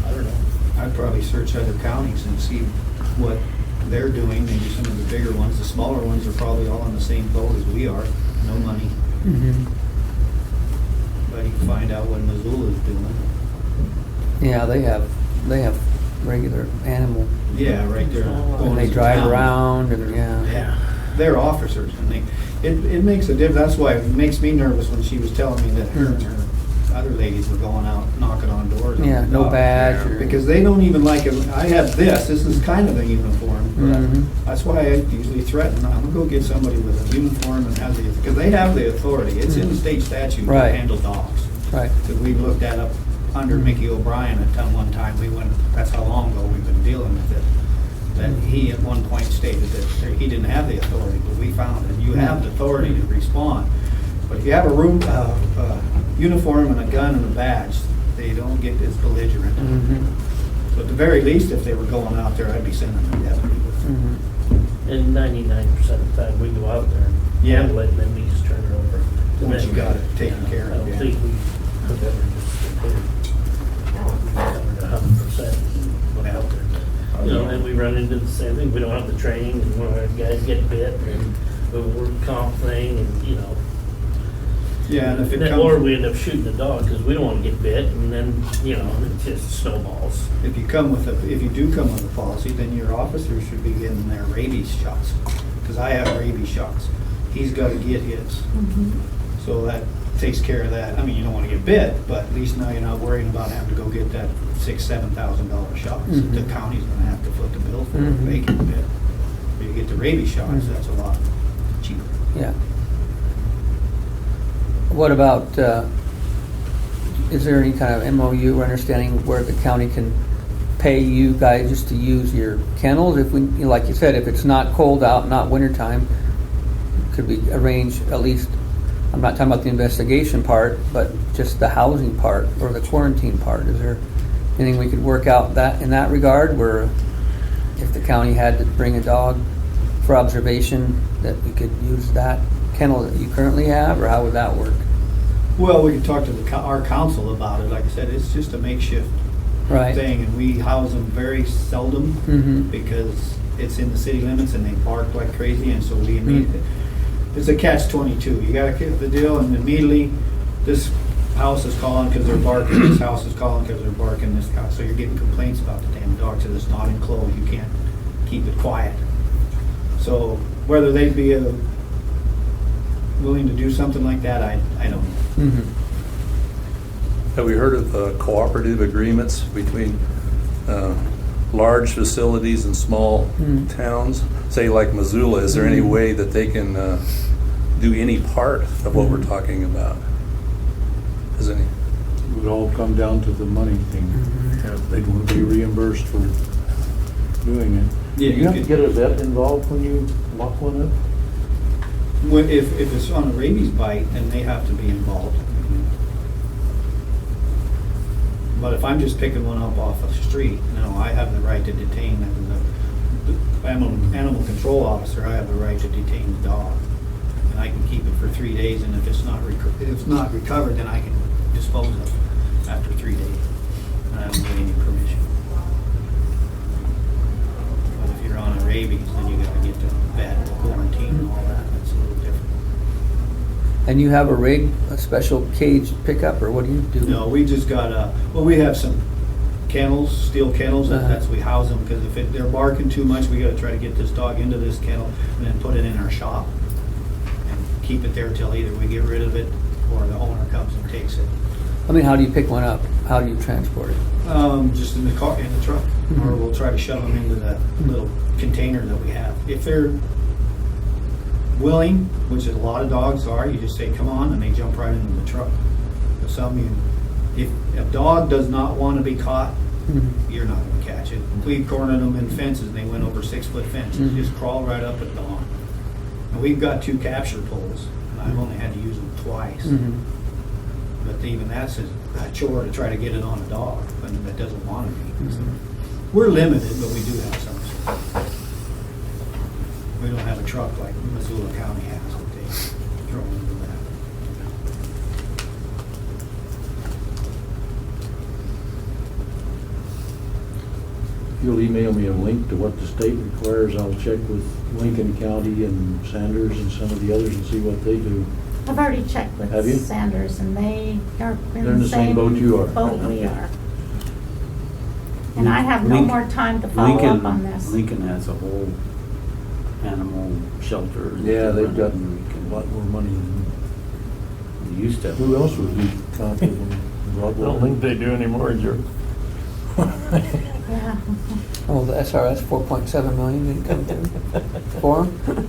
I don't know. I'd probably search other counties and see what they're doing, maybe some of the bigger ones. The smaller ones are probably all on the same boat as we are, no money. But you can find out what Missoula's doing. Yeah, they have regular animal, Yeah, right there. and they drive around, and yeah. they're officers, and it makes a difference. That's why it makes me nervous when she was telling me that her and her other ladies were going out knocking on doors. Yeah, no badge. or- Because they don't even like it. I have this is kind of a uniform. But Mhm. that's why I usually threaten, I'm gonna go get somebody with a uniform and has the, because they have the authority. It's in the state statute to Right. handle dogs. Right. Because we looked that up under Mickey O'Brien at one time. We went, that's how long ago we've been dealing with it. That he at one point stated that he didn't have the authority, but we found that you have the authority to respond. But if you have a uniform and a gun and a badge, they don't get as belligerent. Mhm. So at the very least, if they were going out there, I'd be sending them deputy with them. Mhm. And 99% of the time, we go out there and Yeah. handle it, and then we just turn it over. to Once them. you got it taken care of, I don't yeah. think we could ever just covered 100% when out there. You know, and we run into the same thing, we don't have the training, and one of our guys get bit, and the work comp thing, and, you know. Yeah, and if it Or comes, we end up shooting the dog, because we don't want to get bit, and then, you know, it just snowballs. if you do come with a policy, then your officers should be getting their rabies shots. Because I have rabies shots. He's got to get his. So that takes care of that. I mean, you don't want to get bit, but at least now you're not worrying about having to go get that $6,000-7,000 shots that the county's going to have to foot the bill for if they get bit. If you get the rabies shots, that's a lot cheaper. Yeah. What about, is there any kind of MOU or understanding where the county can pay you guys just to use your kennels? If we, you know, like you said, if it's not cold out, not wintertime, could we arrange at least, I'm not talking about the investigation part, but just the housing part or the quarantine part? Is there anything we could work out that in that regard, where if the county had to bring a dog for observation, that we could use that kennel that you currently have, or how would that work? Well, we can talk to our council about it. Like I said, it's just a makeshift Right. thing, and we house them very seldom Mhm. because it's in the city limits and they bark like crazy, and so we immediately, it's a catch-22. You gotta get the deal, and immediately this house is calling because they're barking, this house is calling because they're barking, this house, so you're getting complaints about the damn dog, so it's not enclosed, you can't keep it quiet. So whether they'd be willing to do something like that, I don't know. Mhm. Have we heard of cooperative agreements between large facilities and small towns? Say like Missoula, is there any way that they can do any part of what we're talking about? Is any? It would all come down to the money thing. They'd want to be reimbursed for doing it. Yeah, You have to get a vet involved when you lock one up? If it's on a rabies bite, then they have to be involved. But if I'm just picking one up off the street, no, I have the right to detain them. The animal control officer, I have the right to detain the dog. And I can keep it for 3 days, and if it's not recovered, then I can dispose of it after 3 days. And I don't need any permission. But if you're on a rabies, then you gotta get the vet, quarantine and all that. That's a little different. And you have a rig, a special cage pickup, or what do you do? No, we just got we have some kennels, steel kennels, and Uh-huh. we house them, because if they're barking too much, we gotta try to get this dog into this kennel and then put it in our shop and keep it there till either we get rid of it or the owner comes and takes it. I mean, how do you pick one up? How do you transport it? Just in the car, in the truck, or we'll try to shove them into that little container that we have. If they're willing, which a lot of dogs are, you just say, come on, and they jump right into the truck. But if a dog does not want to be caught, you're not going to catch it. We cornered them in fences, and they went over 6-foot fences, just crawl right up at dawn. And we've got 2 capture poles, and I've only had to use them twice. But even that's a chore to try to get it on a dog, but that doesn't want to be. So we're limited, but we do have some. We don't have a truck like Missoula County has that they throw into that. If you'll email me a link to what the state requires, I'll check with Lincoln County and Sanders and some of the others and see what they do. I've already checked with Have you? Sanders, and they are They're in the same boat you are. boat we are. And I have no more time to follow up on this. Lincoln has a whole animal shelter. Yeah, they've got We a can- lot more money than, we used to. who else would be confident? I don't think they do anymore, Joe. Yeah. Oh, the SRS 4.7 million didn't come through for 'em?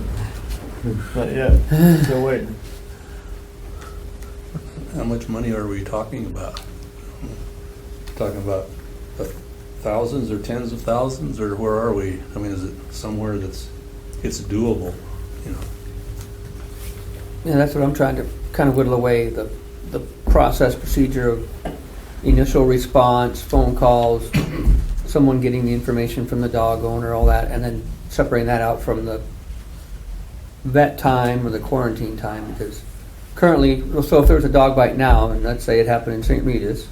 Not yet, still waiting. How much money are we talking about? Talking about thousands or tens of thousands, or where are we? I mean, is it somewhere it's doable, you know? Yeah, that's what I'm trying to kind of whittle away, the process, procedure of initial response, phone calls, someone getting the information from the dog owner, all that, and then separating that out from the vet time or the quarantine time, because currently, so if there was a dog bite now, and let's say it happened in St. Rita's,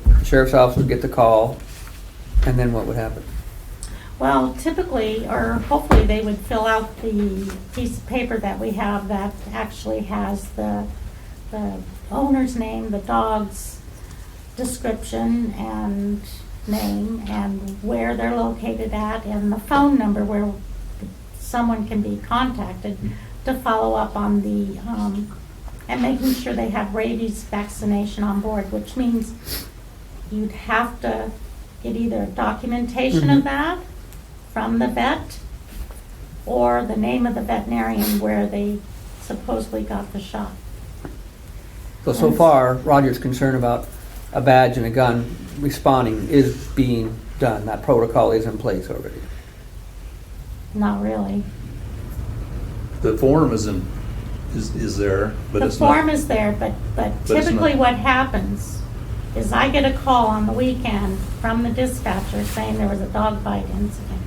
the sheriff's office would get the call, and then what would happen? Well, typically, or hopefully, they would fill out the piece of paper that we have that actually has the owner's name, the dog's description and name, and where they're located at, and the phone number where someone can be contacted to follow up on the, and making sure they have rabies vaccination on board, which means you'd have to get either documentation of that from the vet or the name of the veterinarian where they supposedly got the shot. So far, Roger's concern about a badge and a gun responding is being done. That protocol is in place already. Not really. The form is there, but The it's not. form is there, but it's typically not- what happens is I get a call on the weekend from the dispatcher saying there was a dog bite incident.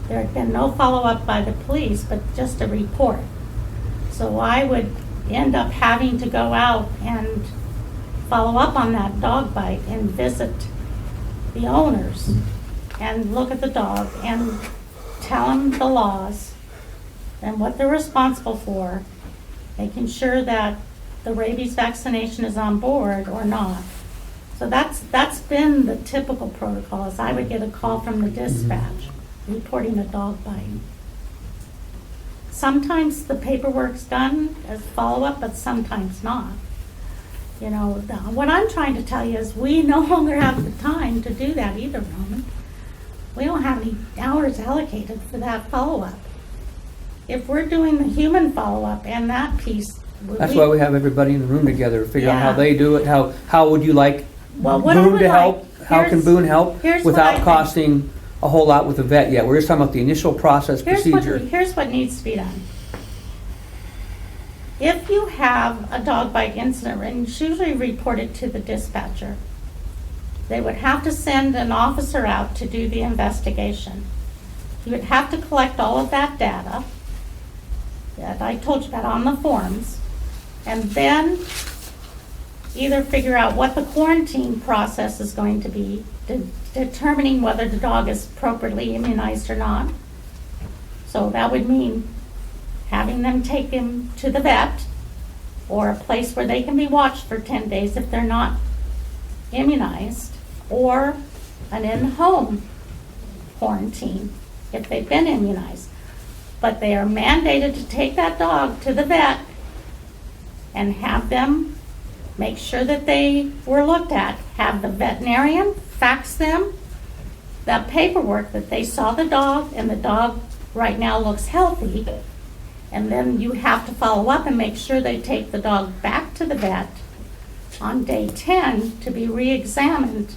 There had been no follow-up by the police, but just a report. So I would end up having to go out and follow up on that dog bite and visit the owners and look at the dog and tell them the laws and what they're responsible for, making sure that the rabies vaccination is on board or not. So that's been the typical protocol, is I would get a call from the dispatch reporting a dog bite. Sometimes the paperwork's done as follow-up, but sometimes not. You know, what I'm trying to tell you is we no longer have the time to do that either, Roman. We don't have any hours allocated for that follow-up. If we're doing the human follow-up and that piece. That's why we have everybody in the room together, figure out how Yeah. they do it, how would you like Well, what I Boone would to like- help? How can here's- Boone help here's what I without think. costing a whole lot with the vet yet? We're just talking about the initial process procedure. Here's what needs to be done. If you have a dog bite incident, and it's usually reported to the dispatcher, they would have to send an officer out to do the investigation. You would have to collect all of that data that I told you about on the forms, and then either figure out what the quarantine process is going to be, determining whether the dog is appropriately immunized or not. So that would mean having them take him to the vet or a place where they can be watched for 10 days if they're not immunized, or an in-home quarantine if they've been immunized. But they are mandated to take that dog to the vet and have them make sure that they were looked at, have the veterinarian fax them that paperwork that they saw the dog and the dog right now looks healthy. And then you have to follow up and make sure they take the dog back to the vet on day 10 to be re-examined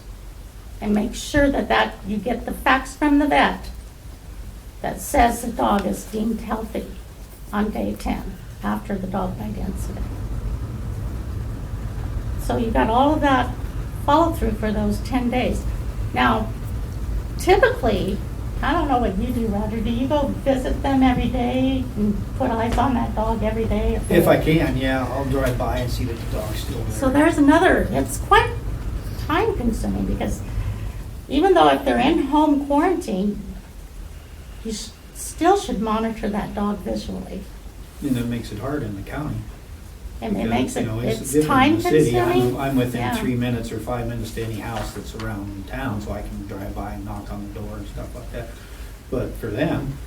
and make sure that you get the fax from the vet that says the dog is deemed healthy on day 10 after the dog bite incident. So you got all of that follow through for those 10 days. Now, typically, I don't know what you do, Roger. Do you go visit them every day and put eyes on that dog every day? If I can, yeah, I'll drive by and see that the dog's still there. So there's another, it's quite time consuming because even though if they're in home quarantine, you still should monitor that dog visually. And that makes it hard in the county. And it Yeah, makes you it, know, it's different in time the city. consuming. I'm within Yeah. 3 minutes or 5 minutes to any house that's around town, so I can drive by and knock on the door and stuff like that. But for them,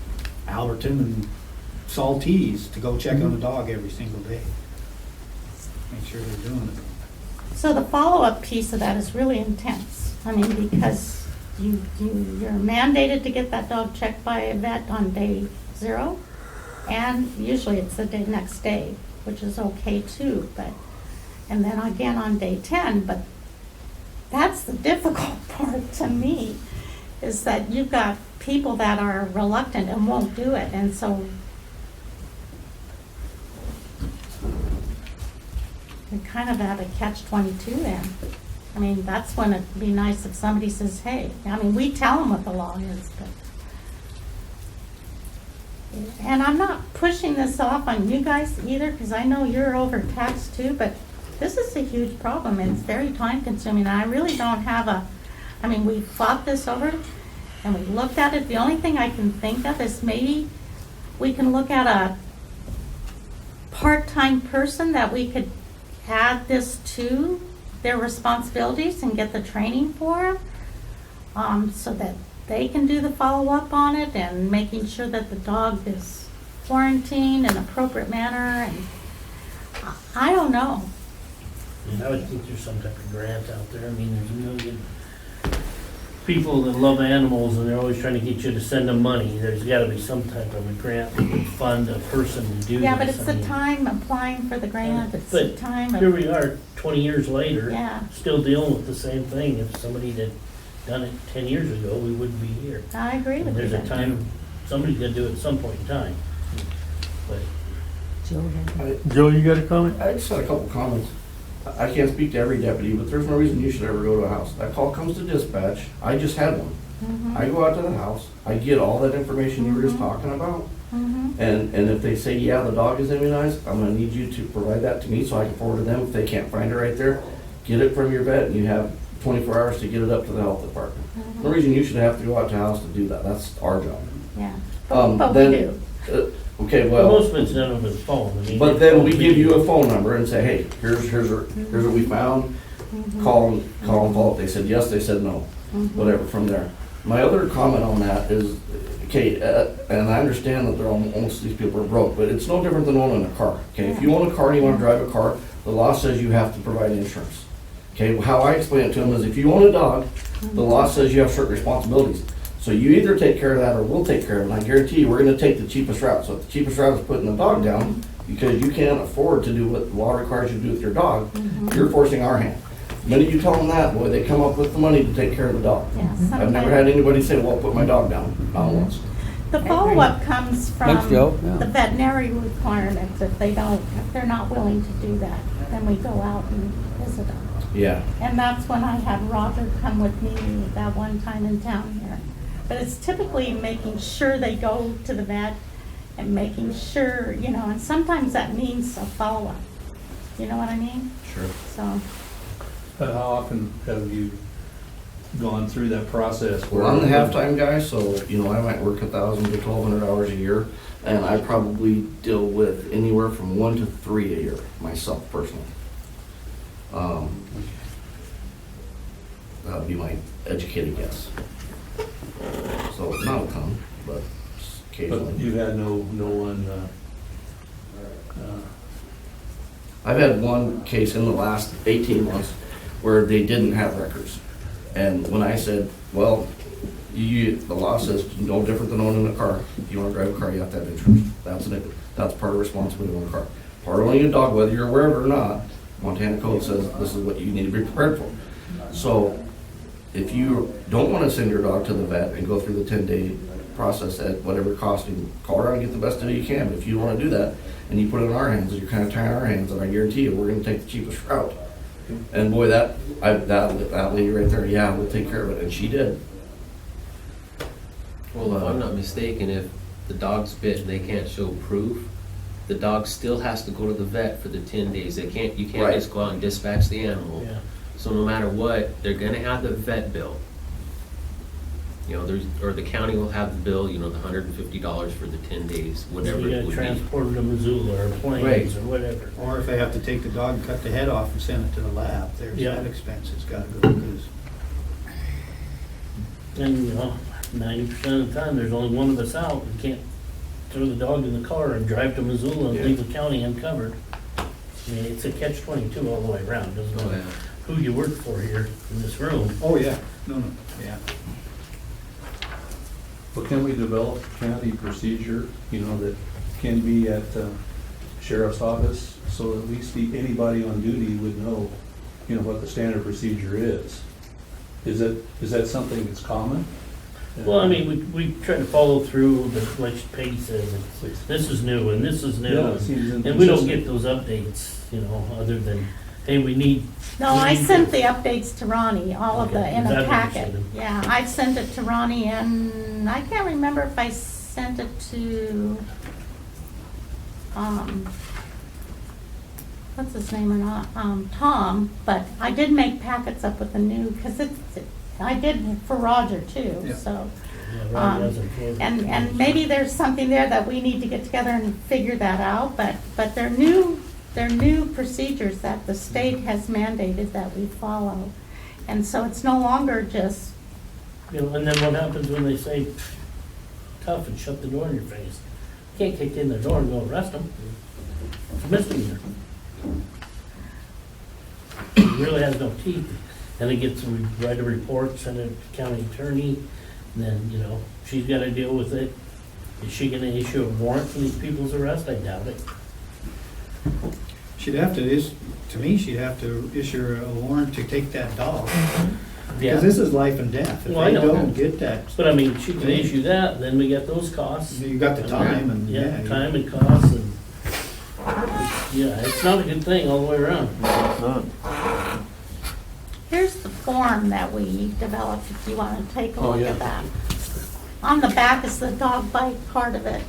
Alberton and Saltese to go check on the dog every single day. Make sure they're doing it. So the follow-up piece of that is really intense. I mean, because you're mandated to get that dog checked by a vet on day 0, and usually it's the next day, which is okay too, and then again on day 10, but that's the difficult part to me, is that you've got people that are reluctant and won't do it, and so you're kind of at a catch-22 then. I mean, that's when it'd be nice if somebody says, hey, I mean, we tell them what the law is, but. And I'm not pushing this off on you guys either, because I know you're overtaxed too, but this is a huge problem, and it's very time-consuming, and I really don't have I mean, we fought this over, and we looked at it. The only thing I can think of is maybe we can look at a part-time person that we could add this to their responsibilities and get the training for them, so that they can do the follow-up on it and making sure that the dog is quarantined in an appropriate manner, and I don't know. I would think there's some type of grant out there. I mean, there's a million people that love animals and they're always trying to get you to send them money. There's gotta be some type of a grant that would fund a person to do this. Yeah, but it's I the mean, time applying for the grant, it's the But time here of, we are, 20 years later, yeah, still dealing with the same thing. If somebody had done it 10 years ago, we wouldn't be here. I agree And with you. there's a time, somebody's gonna do it at some point in time. But Joe, you got a comment? I just had a couple comments. I can't speak to every deputy, but there's no reason you should ever go to a house. That call comes to dispatch. I just had one. Mhm. I go out to the house, I get all that information you were just talking about, Mhm. and if they say, yeah, the dog is immunized, I'm gonna need you to provide that to me so I can forward to them. If they can't find it right there, get it from your vet, and you have 24 hours to get it up to the health department. No reason you should have to go out to house to do that. That's our job. Yeah, but we Then- do. Okay, well, well. most of it's done over the phone. I mean, But then we give you a phone number and say, hey, here's what we found. Call them, follow up. They said yes, they said no, whatever from there. My other comment on that is, okay, and I understand that most of these people are broke, but it's no different than owning a car. Okay, if you own a car and you want to drive a car, the law says you have to provide insurance. Okay, how I explain it to them is if you own a dog, the law says you have certain responsibilities. So you either take care of that or we'll take care of it. And I guarantee you, we're gonna take the cheapest route. So if the cheapest route is putting the dog down, because you can't afford to do what the law requires you to do with your dog, you're forcing our hand. The minute you tell them that, boy, they come up with the money to take care of the dog. Yeah, I've never had anybody say, well, put my dog down, not once. The follow-up comes from Thanks, Joe. Yeah. the veterinary requirements. If they're not willing to do that, then we go out and visit them. Yeah. And that's when I had Roger come with me that one time in town here. But it's typically making sure they go to the vet and making sure, and sometimes that means a follow-up. You know what I mean? Sure. So, How often have you gone through that process? Well, I'm the halftime guy, so, I might work 1,000 to 1,200 hours a year, and I probably deal with anywhere from 1 to 3 a year, myself personally. That would be my educated guess. So, not a ton, but occasionally. But you've had no one, I've had one case in the last 18 months where they didn't have records. And when I said, well, the law says no different than owning a car. If you want to drive a car, you have to have insurance. That's part of responsibility of a car. Part of owning a dog, whether you're aware of it or not, Montana code says this is what you need to be prepared for. So if you don't want to send your dog to the vet and go through the 10-day process at whatever cost, you call around and get the best deal you can. But if you want to do that and you put it in our hands, you're kind of tying our hands, and I guarantee you we're going to take the cheapest route. And boy, that lady right there, yeah, we'll take care of it. And she did. Well, if I'm not mistaken, if the dog's bit and they can't show proof, the dog still has to go to the vet for the 10 days. You can't Right. just go out and dispatch the animal. yeah. So no matter what, they're gonna have the vet bill. Or the county will have the bill, the $150 for the 10 days, whatever You it gotta would be. transport it to Missoula or planes Right. or whatever. Or if they have to take the dog and cut the head off and send it to the lab, there's Yeah. that expense that's gotta go, because And, 90% of the time, there's only one of us out. We can't throw the dog in the car and drive to Missoula and Yeah. leave the county uncovered. I mean, it's a catch-22 all the way around, doesn't Oh, matter yeah. who you work for here in this room. Oh, yeah, no, yeah. Well, can we develop a county procedure, that can be at sheriff's office, so at least anybody on duty would know, what the standard procedure is? Is that something that's common? Well, I mean, we try to follow through, but like Peggy says, this is new and this is new. Yeah, it seems And we don't inconsistent. get those updates, other than, hey, we need. No, we I need sent to- the updates to Ronnie, all of the, Okay, in is a that what you packet. sent him? Yeah, I sent it to Ronnie, and I can't remember if I sent it to, what's his name or not, Tom, but I did make packets up with the new, because I did for Roger too, Yeah. so. Yeah, Ronnie hasn't forwarded it to me. And maybe there's something there that we need to get together and figure that out, but they're new procedures that the state has mandated that we follow. And so it's no longer just, And then what happens when they say tough and shut the door in your face? You can't kick in their door and go arrest them. It's a misdemeanor. It really has no teeth. And it gets, we write a report, send it to county attorney, and then, she's gotta deal with it. Is she gonna issue a warrant for these people's arrest? I doubt it. She'd have to me, she'd have to issue a warrant to take that dog. Yeah, Because this is life and death. If Well, I they know. don't get that, but I mean, she can issue that, and then we get those costs. you got the time and, Yeah, yeah. time and costs and, yeah, it's not a good thing all the way around. here's the form that we developed, if you want to take a Oh, look yeah. at that. On the back is the dog bite part of it,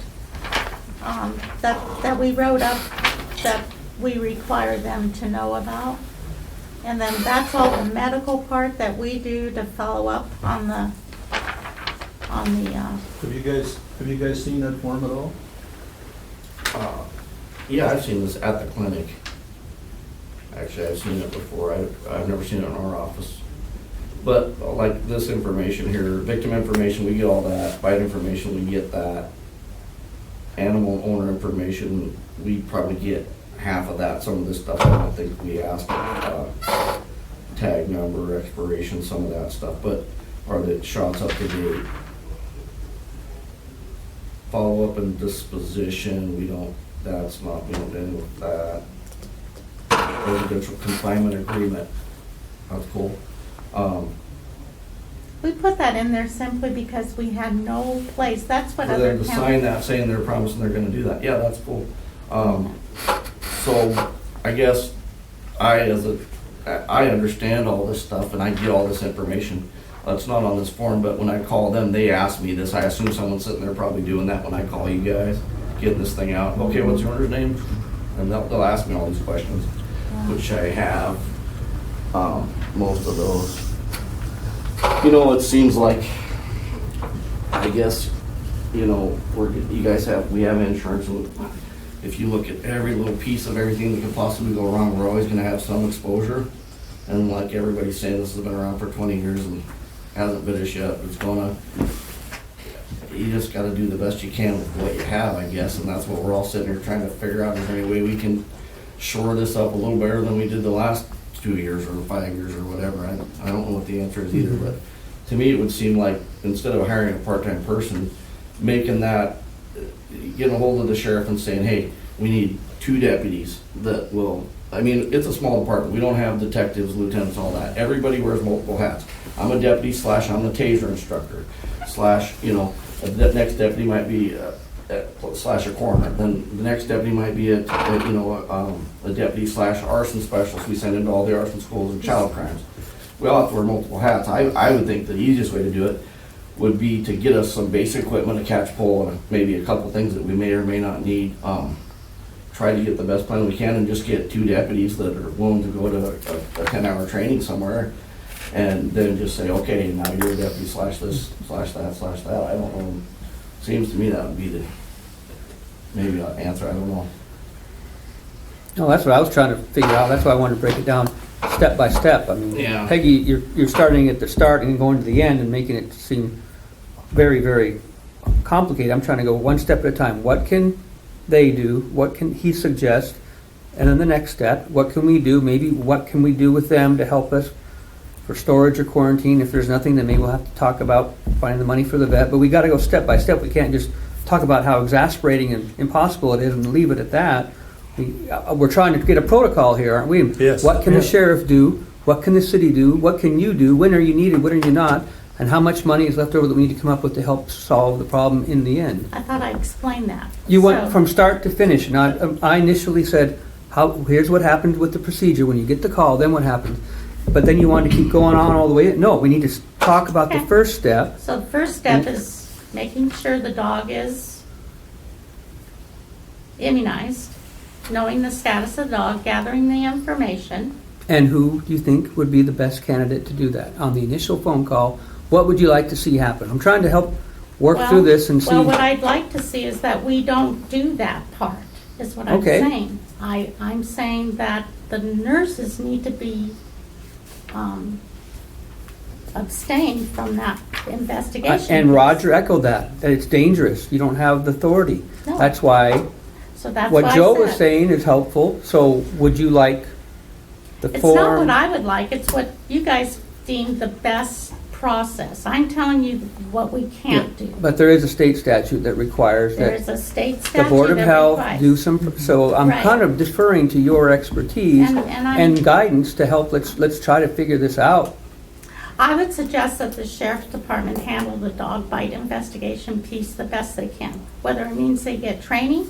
that we wrote up, that we require them to know about. And then that's all the medical part that we do to follow up on the, Have you guys seen that form at all? Yeah, I've seen this at the clinic. Actually, I've seen it before. I've never seen it in our office. But like this information here, victim information, we get all that. Bite information, we get that. Animal owner information, we probably get half of that. Some of this stuff, I don't think we asked. Tag number, expiration, some of that stuff, but are the shots up to date? Follow up and disposition, we don't do anything with that. Residential confinement agreement, that's cool. we put that in there simply because we had no place, that's what For other them to towns. sign that, saying they're promising they're gonna do that, yeah, that's cool. So, I guess I understand all this stuff and I get all this information. It's not on this form, but when I call them, they ask me this. I assume someone's sitting there probably doing that when I call you guys, getting this thing out. Okay, what's your owner's name? And they'll ask me all these questions, which I have, most of those. It seems like, I guess, we have insurance, and if you look at every little piece of everything that could possibly go wrong, we're always gonna have some exposure. And like everybody's saying, this has been around for 20 years and hasn't bit us yet. You just gotta do the best you can with what you have, I guess, and that's what we're all sitting here trying to figure out. Is there any way we can shore this up a little better than we did the last 2 years or 5 years or whatever? I don't know what the answer is either, but to me, it would seem like instead of hiring a part-time person, making that, getting a hold of the sheriff and saying, hey, we need 2 deputies that will, it's a small department. We don't have detectives, lieutenants, all that. Everybody wears multiple hats. I'm a deputy / I'm the taser instructor / the next deputy might be / a coroner. Then the next deputy might be a deputy / arson specialist. We send into all the arson schools and child crimes. We all have to wear multiple hats. I would think the easiest way to do it would be to get us some basic equipment, a catch pole, and maybe a couple things that we may or may not need. Try to get the best plan we can and just get 2 deputies that are willing to go to a 10-hour training somewhere, and then just say, okay, now you're a deputy / this / that / that. I don't know. Seems to me that would be maybe an answer. I don't know. No, that's what I was trying to figure out. That's why I wanted to break it down step by step. Yeah. Peggy, you're starting at the start and going to the end and making it seem very, very complicated. I'm trying to go one step at a time. What can they do? What can he suggest? And then the next step, what can we do? Maybe what can we do with them to help us for storage or quarantine? If there's nothing, then maybe we'll have to talk about finding the money for the vet. But we got to go step by step. We can't just talk about how exasperating and impossible it is and leave it at that. We're trying to get a protocol here, aren't we? Yes. What can the Yeah. sheriff do? What can the city do? What can you do? When are you needed? When are you not? And how much money is left over that we need to come up with to help solve the problem in the end? I thought I explained that. You went So- from start to finish. Not. I initially said, here's what happens with the procedure. When you get the call, then what happens? But then you wanted to keep going on all the way. No, we need to talk about the Okay. first step. So the first step is making sure the dog is immunized, knowing the status of the dog, gathering the information. And who do you think would be the best candidate to do that? On the initial phone call, what would you like to see happen? I'm trying to help work through this and see. Well, what I'd like to see is that we don't do that part, is what I'm Okay. saying. I'm saying that the nurses need to be abstained from that investigation. And Roger echoed that it's dangerous. You don't have the authority. No. That's why So that's what I Joe was said. saying is helpful. So would you like the It's form? not what I would like, it's what you guys deem the best process. I'm telling you what we can't do. But there is a state statute that requires There that is a state the statute Board of that Health requires. do some, so I'm Right. kind of deferring to your expertise And I'm- and guidance to help, let's try to figure this out. I would suggest that the sheriff's department handle the dog bite investigation piece the best they can. Whether it means they get training,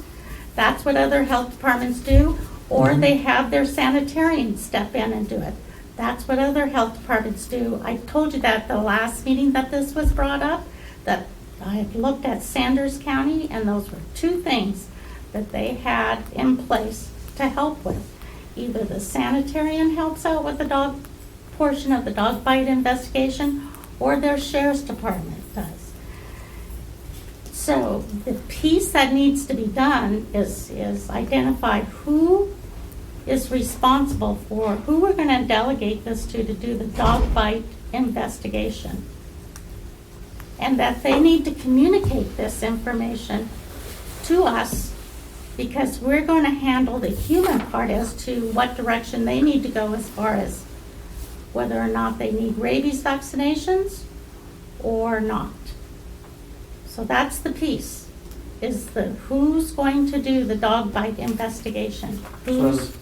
that's what other health departments do, or Mm-hmm. they have their sanitarian step in and do it. That's what other health departments do. I told you that at the last meeting that this was brought up, that I had looked at Sanders County, and those were two things that they had in place to help with. Either the sanitarian helps out with the dog portion of the dog bite investigation, or their sheriff's department does. So the piece that needs to be done is identify who is responsible for, who we're going to delegate this to do the dog bite investigation. And that they need to communicate this information to us, because we're going to handle the human part as to what direction they need to go as far as whether or not they need rabies vaccinations or not. So that's the piece, is the who's going to do the dog bite investigation. So Who's,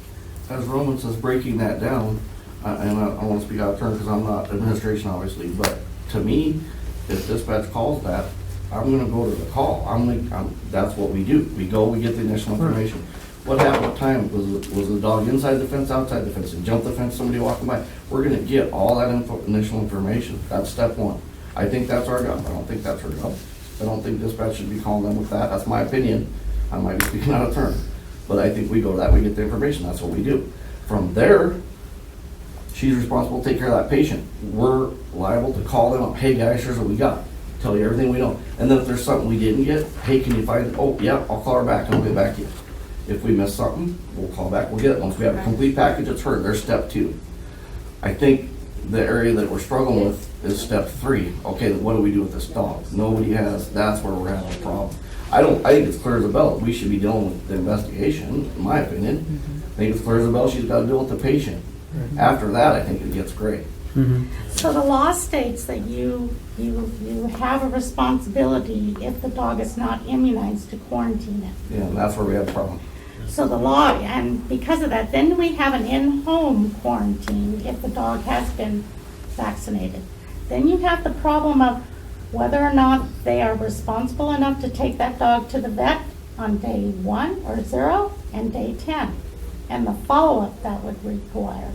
as Roman says, breaking that down, and I want to speak out of turn because I'm not administration obviously, but to me, if dispatch calls that, I'm gonna go to the call. That's what we do. We go, we get the initial information. What happened, what time, was the dog inside the fence, outside the fence, and jumped the fence, somebody walking by? We're gonna get all that initial information. That's step one. I think that's our job. I don't think that's our job. I don't think dispatch should be calling them with that. That's my opinion. I might be speaking out of turn. But I think we go to that, we get the information. That's what we do. From there, she's responsible to take care of that patient. We're liable to call them up, hey guys, here's what we got. Tell you everything we know. And then if there's something we didn't get, hey, can you find it? Oh, yeah, I'll call her back and I'll get back to you. If we miss something, we'll call back, we'll get it. Once we have a complete package, it's her, there's step two. I think the area that we're struggling with is step three. Okay, what do we do with this dog? Nobody has, that's where we're having a problem. I think it's clear as a bell. We should be dealing with the investigation, in my opinion. I think it's clear as a bell, she's gotta deal with the patient. After that, I think it gets great. so the law states that you have a responsibility if the dog is not immunized to quarantine it. Yeah, and that's where we have a problem. So the law, and because of that, then we have an in-home quarantine if the dog has been vaccinated. Then you have the problem of whether or not they are responsible enough to take that dog to the vet on day 1 or 0 and day 10, and the follow-up that would require.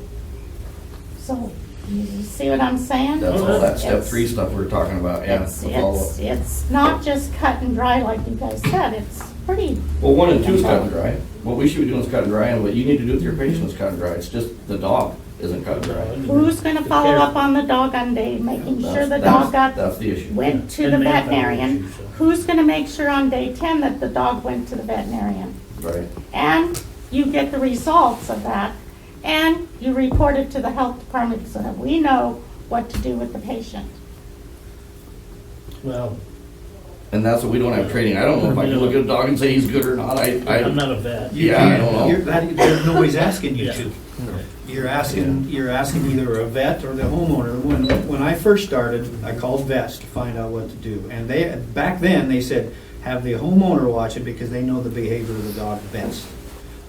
So you see what I'm saying? That's all that step It's- three stuff we're talking about, yeah. It's, the follow-up. it's not just cut and dry like you guys said, it's pretty. Well, 1 and 2 is cut and dry. What we should be doing is cut and dry, and what you need to do with your patient is cut and dry. It's just the dog isn't cut and dry. Who's gonna follow up on the dog on day, making sure the dog That's the issue. went to And the manpower veterinarian? issues, so. Who's gonna make sure on day 10 that the dog went to the veterinarian? Right. And you get the results of that, and you report it to the health department so that we know what to do with the patient. Well, And that's what we don't have training. I don't know if I can look at a dog and say he's good or not. I'm not a vet. Yeah, I don't know. Nobody's asking you Yeah. to. You're asking either a vet or the homeowner. When I first started, I called vets to find out what to do. And back then, they said, have the homeowner watch it because they know the behavior of the dog best.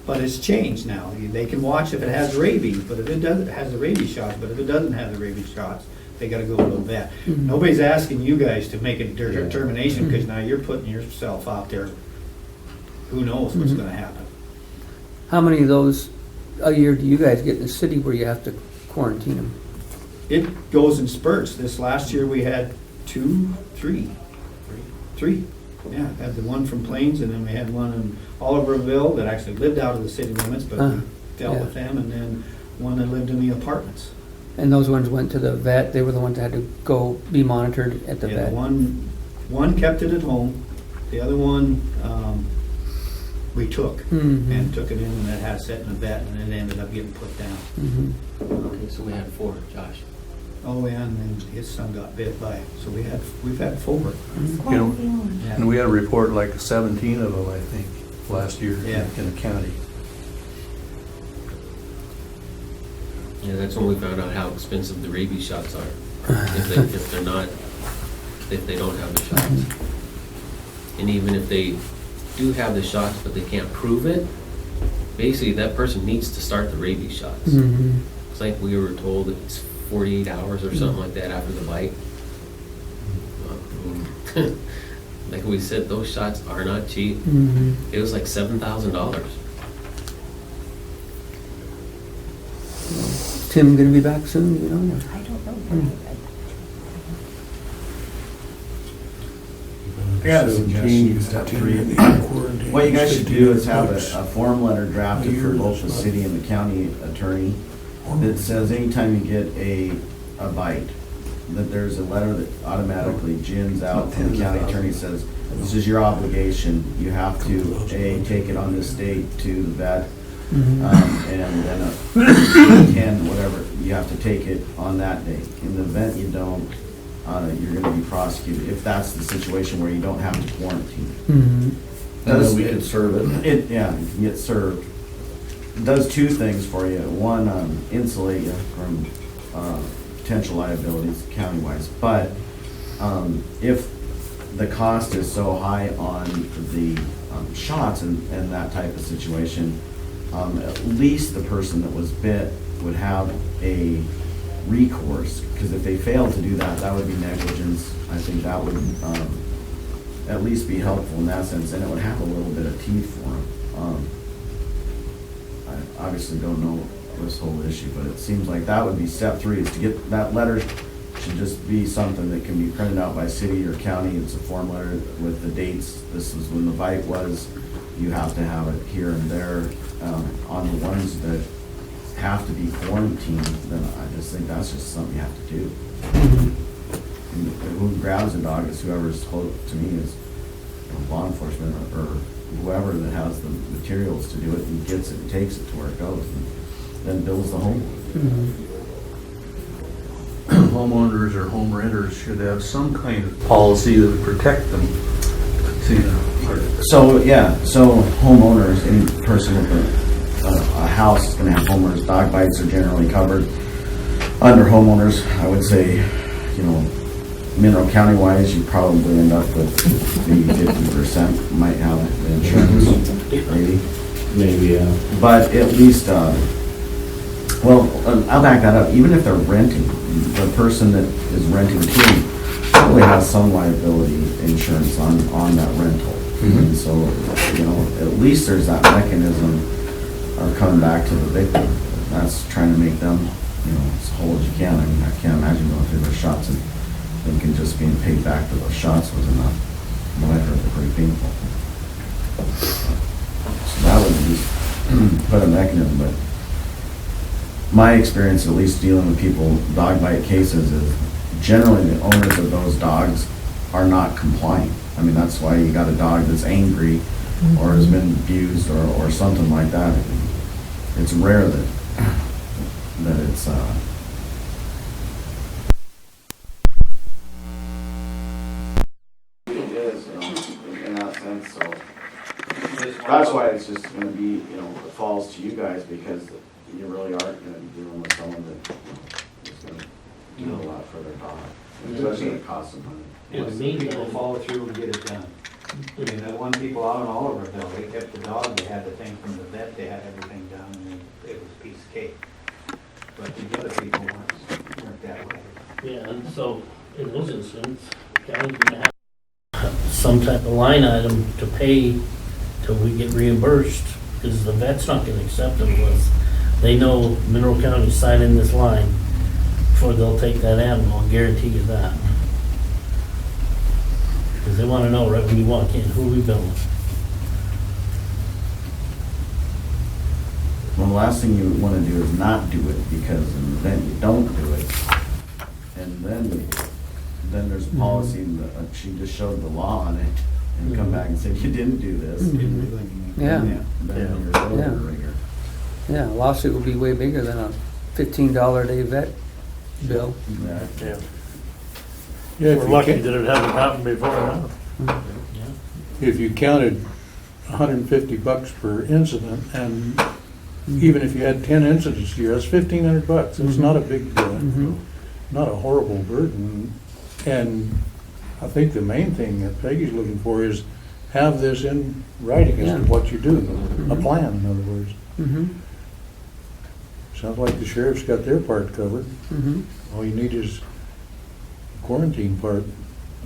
But it's changed now. They can watch if it has rabies, but if it doesn't, it has the rabies shots, but if it doesn't have the rabies shots, they gotta go to a vet. Nobody's asking you guys to make a determination, because now you're putting yourself out there. Who knows what's gonna happen? How many of those a year do you guys get in the city where you have to quarantine them? It goes in spurts. This last year, we had three. Yeah, had the one from Plains, and then we had one in Oliverville that actually lived out of the city limits, but we dealt with them, and then one that lived in the apartments. And those ones went to the vet, they were the ones that had to go be monitored at the Yeah, vet? one kept it at home. The other one, we took, and took it in, and it had set in a vet, and it ended up getting put down. Okay, so we had 4, Josh. Oh, yeah, and then his son got bit by it, so we've had 4. You know, Yeah. and we had a report like 17 of them, I think, last year Yeah. in the county. Yeah, that's when we found out how expensive the rabies shots are. If they don't have the shots. And even if they do have the shots, but they can't prove it, basically that person needs to start the rabies shots. It's like we were told it's 48 hours or something like that after the bite. Like we said, those shots are not cheap. It was like $7,000. Tim gonna be back soon, you know? I don't know. I got a suggestion, step 3. What you guys should do is have a form letter drafted for both the city and the county attorney that says anytime you get a bite, that there's a letter that automatically gins out from the county attorney, says, this is your obligation. You have to, A, take it on this date to the vet, and then 10, whatever, you have to take it on that day. In the event you don't, you're gonna be prosecuted, if that's the situation where you don't have to quarantine. And then we could serve it. Yeah, you can get served. It does 2 things for you. One, insulate you from potential liabilities county-wise. But if the cost is so high on the shots and that type of situation, at least the person that was bit would have a recourse, because if they failed to do that, that would be negligence. I think that would at least be helpful in that sense, and it would have a little bit of teeth for them. I obviously don't know this whole issue, but it seems like that would be step 3, is to get that letter. Should just be something that can be printed out by city or county. It's a form letter with the dates. This is when the bite was. You have to have it here and there. On the ones that have to be quarantined, then I just think that's just something you have to do. And who grabs a dog is whoever's close to me is law enforcement or whoever that has the materials to do it and gets it and takes it to where it goes and then bills the homeowner. Homeowners or home renters should have some kind of policy that would protect them. So homeowners, any person with a house is going to have homeowners. Dog bites are generally covered under homeowners. I would say, Mineral County wise, you probably end up with maybe 50% might have the insurance, maybe, yeah. But at least, I'll back that up. Even if they're renting, the person that is renting too probably has some liability insurance on that rental. And so, at least there's that mechanism of coming back to the victim. That's trying to make them, as whole as you can. I mean, I can't imagine going through those shots and thinking just being paid back for those shots was enough. I've heard they're pretty painful. So that would be put a mechanism, but my experience, at least dealing with people, dog bite cases, is generally the owners of those dogs are not compliant. I mean, that's why you got a dog that's angry or has been abused or something like that. It's rare that it's sense, so. That's why it's just gonna be, it falls to you guys, because you really aren't gonna be dealing with someone that is gonna do a lot for their dog. Especially when it costs them money. In the People meantime, follow through and get it done. I mean, the one people out in Oliverville, they kept the dog, they had the thing from the vet, they had everything done, and it was a piece of cake. But the other people weren't that way. yeah, and so in those instances, the county's gonna have some type of line item to pay till we get reimbursed, because the vet's not gonna accept it unless they know Mineral County's signing this line before they'll take that animal, I'll guarantee you that. Because they wanna know right when you walk in, who we billing. Well, the last thing you wanna do is not do it, because then you don't do it. And then there's policy, that she just showed the law on it, and come back and say, you didn't do this. Didn't do anything. Yeah. Then you're over the ringer. Yeah, a lawsuit would be way bigger than a $15 a day vet bill. Yeah. Yeah. Yeah, if We're you lucky ca- that it hasn't happened before now. If you counted $150 per incident, and even if you had 10 incidents a year, that's $1,500. It's not a big deal, not a horrible burden. And I think the main thing that Peggy's looking for is have this in writing as to what you do, a plan, in other words. Sounds like the sheriff's got their part covered. All you need is the quarantine part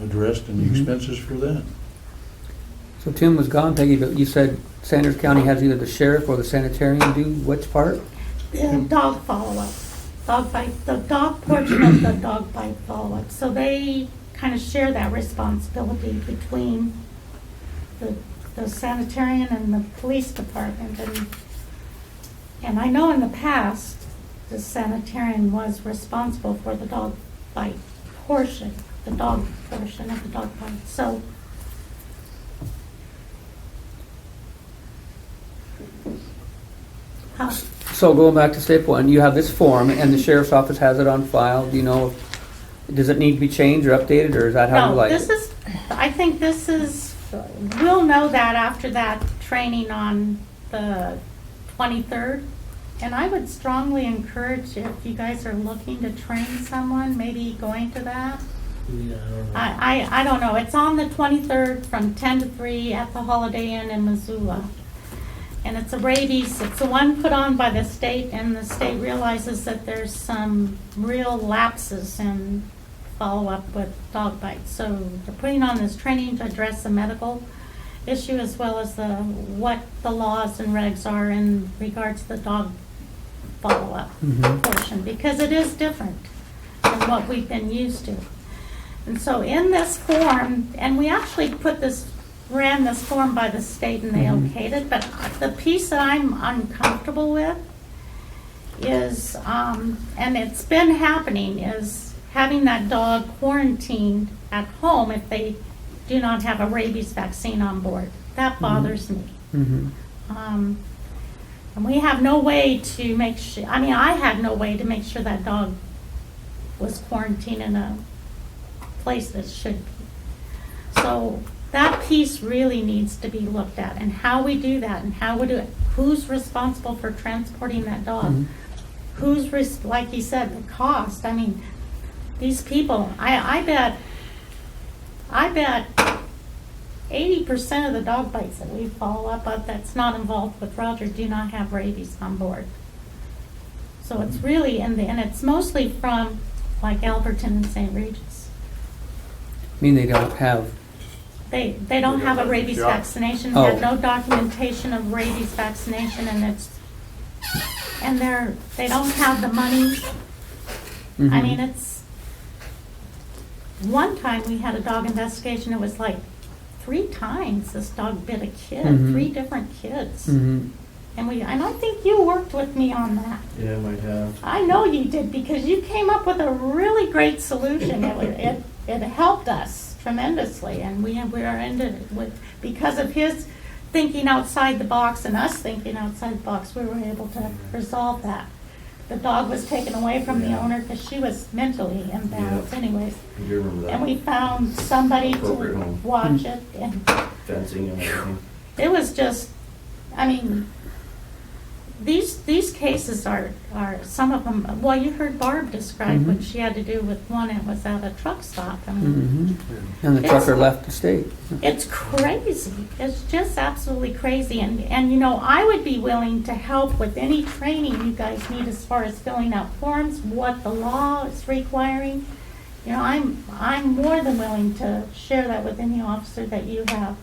addressed and the expenses for that. So Tim was gone, Peggy, but you said Sanders County has either the sheriff or the sanitarian do which part? Dog follow-up, dog bite, the dog portion of the dog bite follow-up. So they kind of share that responsibility between the sanitarian and the police department. And I know in the past, the sanitarian was responsible for the dog bite portion, the dog portion of the dog bite. So So going back to step one, you have this form and the sheriff's office has it on file. Do you know, does it need to be changed or updated, or is that how you no, like this it? is, I think this is, we'll know that after that training on the 23rd. And I would strongly encourage, if you guys are looking to train someone, maybe going to that. Yeah, I don't know. It's on the 23rd from 10 to 3 at the Holiday Inn in Missoula. And it's a rabies, it's the one put on by the state, and the state realizes that there's some real lapses in follow-up with dog bites. So they're putting on this training to address the medical issue as well as what the laws and regs are in regards to the dog follow-up portion, because it is different than what we've been used to. And so in this form, and we actually ran this form by the state and they okayed it, but the piece that I'm uncomfortable with is, and it's been happening, is having that dog quarantined at home if they do not have a rabies vaccine on board. That bothers me. And we have no way to make sure, I had no way to make sure that dog was quarantined in a place that should be. So that piece really needs to be looked at, and how we do that, and how we do it. Who's responsible for transporting that dog? Who's, like you said, the cost. These people, I bet 80% of the dog bites that we follow up on that's not involved with Roger do not have rabies on board. So it's really, and it's mostly from like Alberton and St. Regis. They don't have. They don't have a rabies vaccination. They have no documentation of rabies vaccination, and they don't have the money. It's one time we had a dog investigation. It was like 3 times this dog bit a kid, 3 different kids. And I think you worked with me on that. Yeah, might have. I know you did, because you came up with a really great solution. It helped us tremendously, and we are into it because of his thinking outside the box and us thinking outside the box. We were able to resolve that. the dog was taken away from the Yeah. owner because she was mentally imbalanced Yeah. anyways. I do remember And that. we found somebody Appropriate to home. watch it, and Fencing and everything. it was just, I mean, these cases are some of them, well, you heard Barb describe what she had to do with one that was at a truck stop. I mean, And the trucker left the state. it's crazy. It's just absolutely crazy. And you know, I would be willing to help with any training you guys need as far as filling out forms, what the law is requiring. You know, I'm more than willing to share that with any officer that you have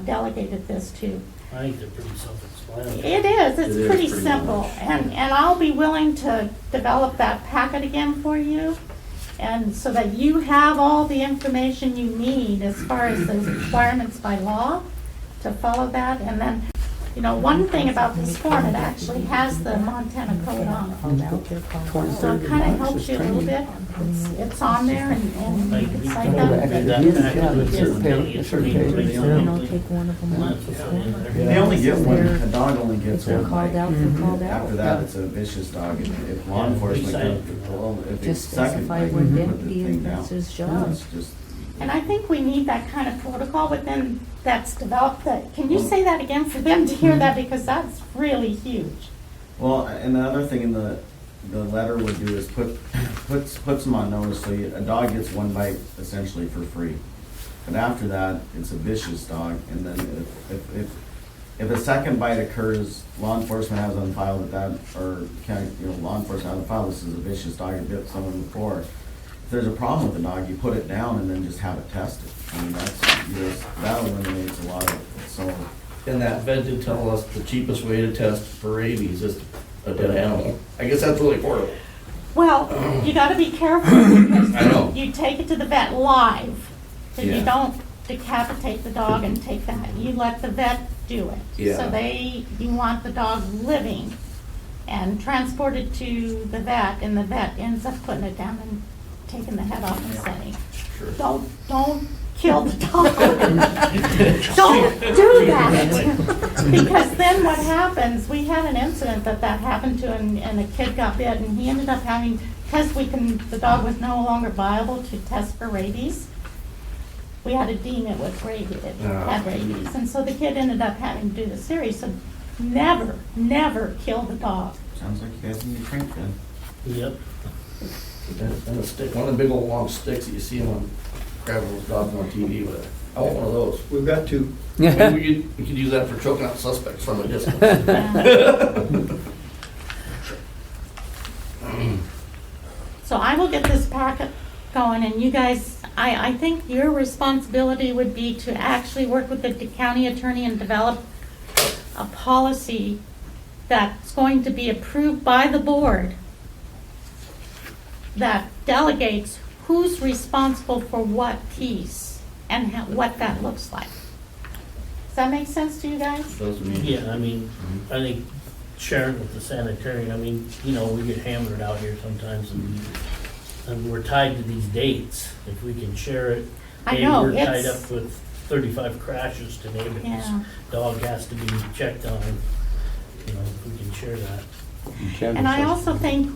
delegated this to. I think they're pretty self-explanatory. It is, It it's is pretty pretty simple, much. and I'll be willing to develop that packet again for you, and so that you have all the information you need as far as those requirements by law to follow that, and then, you know, one thing about this form, it actually has the Montana code on it. So it kind of helps you a little bit, it's on there, and you can cite that. They only get one, a dog only gets If they're one called bite. out, they're called out. After that, it's a vicious dog, and if law Yeah, enforcement we comes, well, if it's Just second specify bite, when we put the deputy thing and down. that's his job. It's just, And I think we need that kind of protocol within, that's developed, that, can you say that again for them to hear that, because that's really huge. well, and the other thing in the letter would do is puts them on notice, so a dog gets one bite essentially for free. But after that, it's a vicious dog, and then if a second bite occurs, law enforcement has on file that, or county, law enforcement has on file, this is a vicious dog, it bit someone before. If there's a problem with the dog, you put it down and then just have it tested. I mean, that eliminates a lot of it, so. And that vet did tell us the cheapest way to test for rabies is a dead animal. I guess that's really portable. Well, you gotta be careful, I know. because you take it to the vet live, so you Yeah. don't decapitate the dog and take that, you let the vet do it. Yeah. So you want the dog living and transported to the vet, and the vet ends up putting it down and taking the head off and saying, don't kill the dog. Don't do that. Because then what happens, we had an incident that happened to, and a kid got bit, and he ended up having, because the dog was no longer viable to test for rabies, we had to deem it with rabies, it had rabies. And so the kid ended up having to do the series, so never kill the dog. Sounds like you guys need a drink then. Yep. And a stick, one of the big old long sticks that you see on grabbing those dogs on TV with. I want one of those. We've got two. Maybe we could use that for choking out suspects from a distance. So I will get this packet going, and you guys, I think your responsibility would be to actually work with the county attorney and develop a policy that's going to be approved by the board that delegates who's responsible for what piece and what that looks like. Does that make sense to you guys? Yeah, I mean, I think sharing with the sanitarian, I mean, you know, we get hammered out here sometimes, and we're tied to these dates. If we can share it, I hey, know, we're tied it's- up with 35 crashes today, but Yeah. this dog has to be checked on. You know, if we can share that. And I also think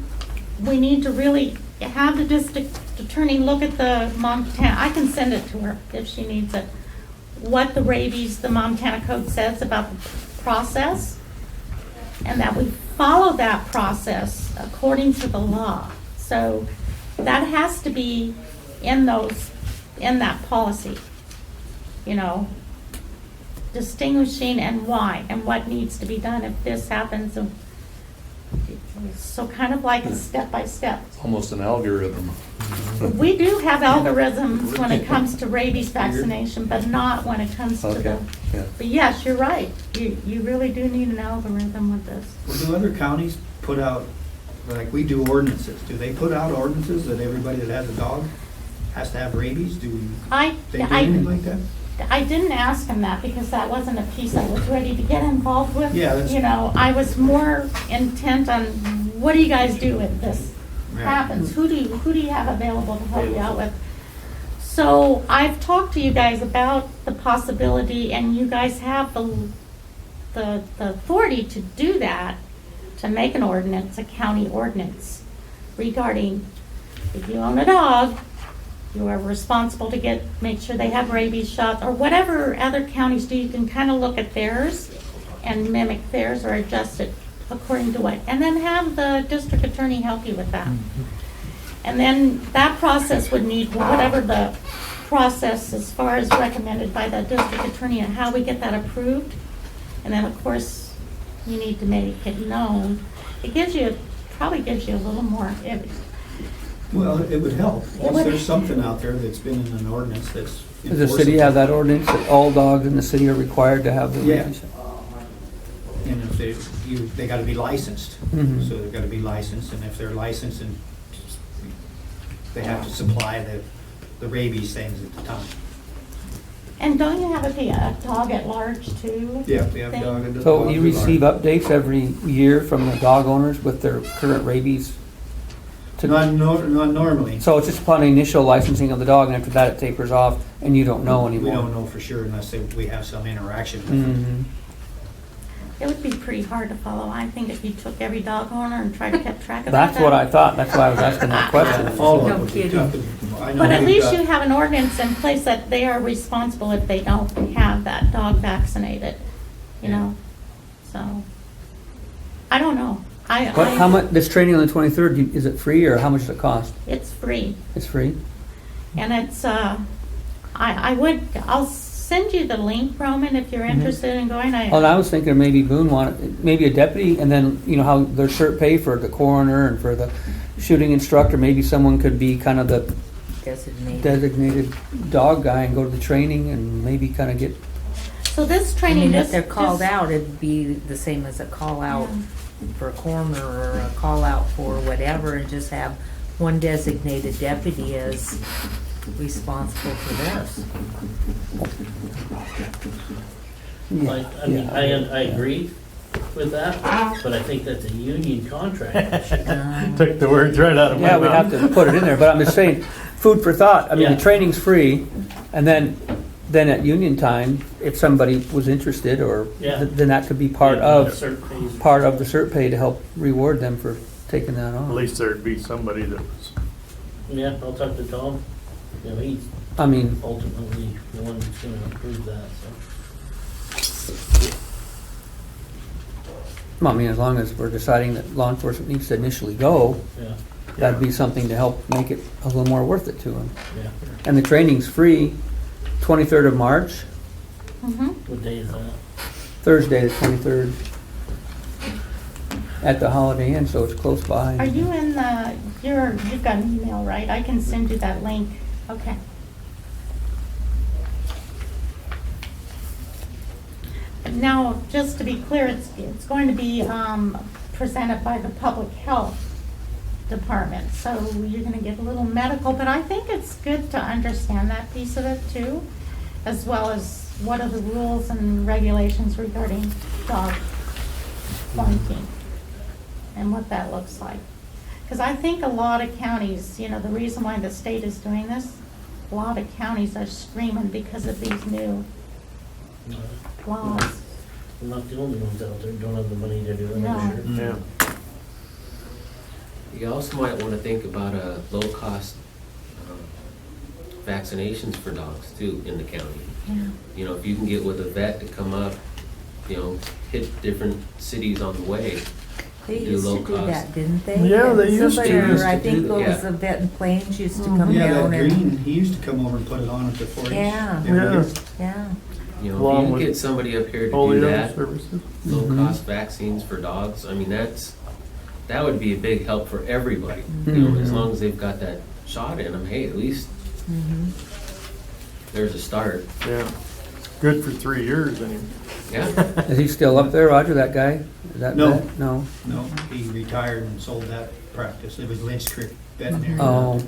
we need to really have the district attorney look at the Montana, I can send it to her if she needs it, what the rabies, the Montana code says about the process, and that we follow that process according to the law. So that has to be in that policy, you know, distinguishing and why, and what needs to be done if this happens. So kind of like a step by step. Almost an algorithm. We do have algorithms when it comes to rabies vaccination, but not when it comes to Okay, yeah. But yes, you're right. You really do need an algorithm with this. Well, do other counties put out, like we do ordinances, do they put out ordinances that everybody that has a dog has to have rabies? Do they do anything like that? I didn't ask him that because that wasn't a piece I was ready to get involved with. Yeah, that's- You know, I was more intent on, what do you guys do if this Right. happens? Who do you have available to help you out with? So I've talked to you guys about the possibility, and you guys have the authority to do that, to make an ordinance, a county ordinance, regarding if you own a dog, you are responsible to make sure they have rabies shots, or whatever other counties do. You can kind of look at theirs and mimic theirs or adjust it according to what, and then have the district attorney help you with that. And then that process would need whatever the process as far as recommended by the district attorney and how we get that approved. And then, of course, you need to make it known. It probably gives you a little more. Well, it would help. Once would- there's something out there that's been in an ordinance that's. Does the city have that ordinance that all dogs in the city are required to have the Yeah. rabies? And if they gotta be licensed, Mhm. so they've gotta be licensed, and if they're licensed, and they have to supply the rabies things at the time. And don't you have a dog at large too? Yeah, we have thing? dog and. So you receive updates every year from the dog owners with their current rabies? Not normally. So it's just upon the initial licensing of the dog, and after that it tapers off, and you don't know We anymore? don't know for sure unless we have some interaction with them. Mhm. It would be pretty hard to follow. I think if you took every dog owner and tried to keep track of that. That's what I thought, that's why I was asking that question. Follow No up would be kidding. tough. I know But at we've least got- you have an ordinance in place that they are responsible if they don't have that dog vaccinated, you know? So, I don't know. How much, this training on the 23rd, is it free, or how much does it cost? It's free. It's free? And it's, I'll send you the link, Roman, if you're interested in going. Well, and I was thinking maybe Boone wanted, maybe a deputy, and then, you know, how their cert pay for the coroner and for the shooting instructor, maybe someone could be kind of the designated dog guy and go to the training and maybe kind of get, So this I training, mean, this. if they're called this- out, it'd be the same as a call out for a coroner or a call out for whatever, and just have one designated deputy as responsible for this. Like, I mean, I agree with that, but I think that's a union contract. Took the words right out of my yeah, mouth. we have to put it in there, but I'm just saying, food for thought. I mean, Yeah. the training's free, and then at union time, if somebody was interested, or, Yeah. then that could be part Yeah, of cert pays. the cert pay to help reward them for taking that on. At least there'd be somebody that was, Yeah, I'll talk to Tom. You know, he's I mean, ultimately the one that's gonna approve that, so. I mean, as long as we're deciding that law enforcement needs to initially go, Yeah, that'd be something to help make it a little more worth it to them. yeah. And the training's free, 23rd of March, Mhm. What day is that? Thursday, the 23rd, at the Holiday Inn, so it's close by. Are you in you've got an email, right? I can send you that link. Okay. Now, just to be clear, it's going to be presented by the Public Health Department. So you're going to get a little medical, but I think it's good to understand that piece of it too, as well as what are the rules and regulations regarding dog quarantine and what that looks like. Because I think a lot of counties, you know, the reason why the state is doing this, a lot of counties are screaming because of these new laws. We're not the only ones out there, don't have the money to do it, No. I'm sure. yeah. You also might want to think about a low-cost vaccinations for dogs too in the county. Yeah. You know, if you can get with a vet to come up, you know, hit different cities on the way. They Do used low to do cost. that, didn't they? Yeah, they used Somebody, to. or I Used to think do it that, was yeah. the vet in Plains used to come Yeah, down that and, Green, he used to come over and put it on at the 40. Yeah. Yeah. yeah. You know, if Along you with can get somebody up here to all do the other that, services. low-cost vaccines for dogs, I mean, that would be a big help for everybody. You know, as long as they've got that shot in them, hey, at least there's a start. Yeah. Good for 3 years anyway. Yeah. Is he still up there, Roger, that guy? Is that No. vet? No. No, he retired and sold that practice. It was Lynch Creek Veterinary. Oh,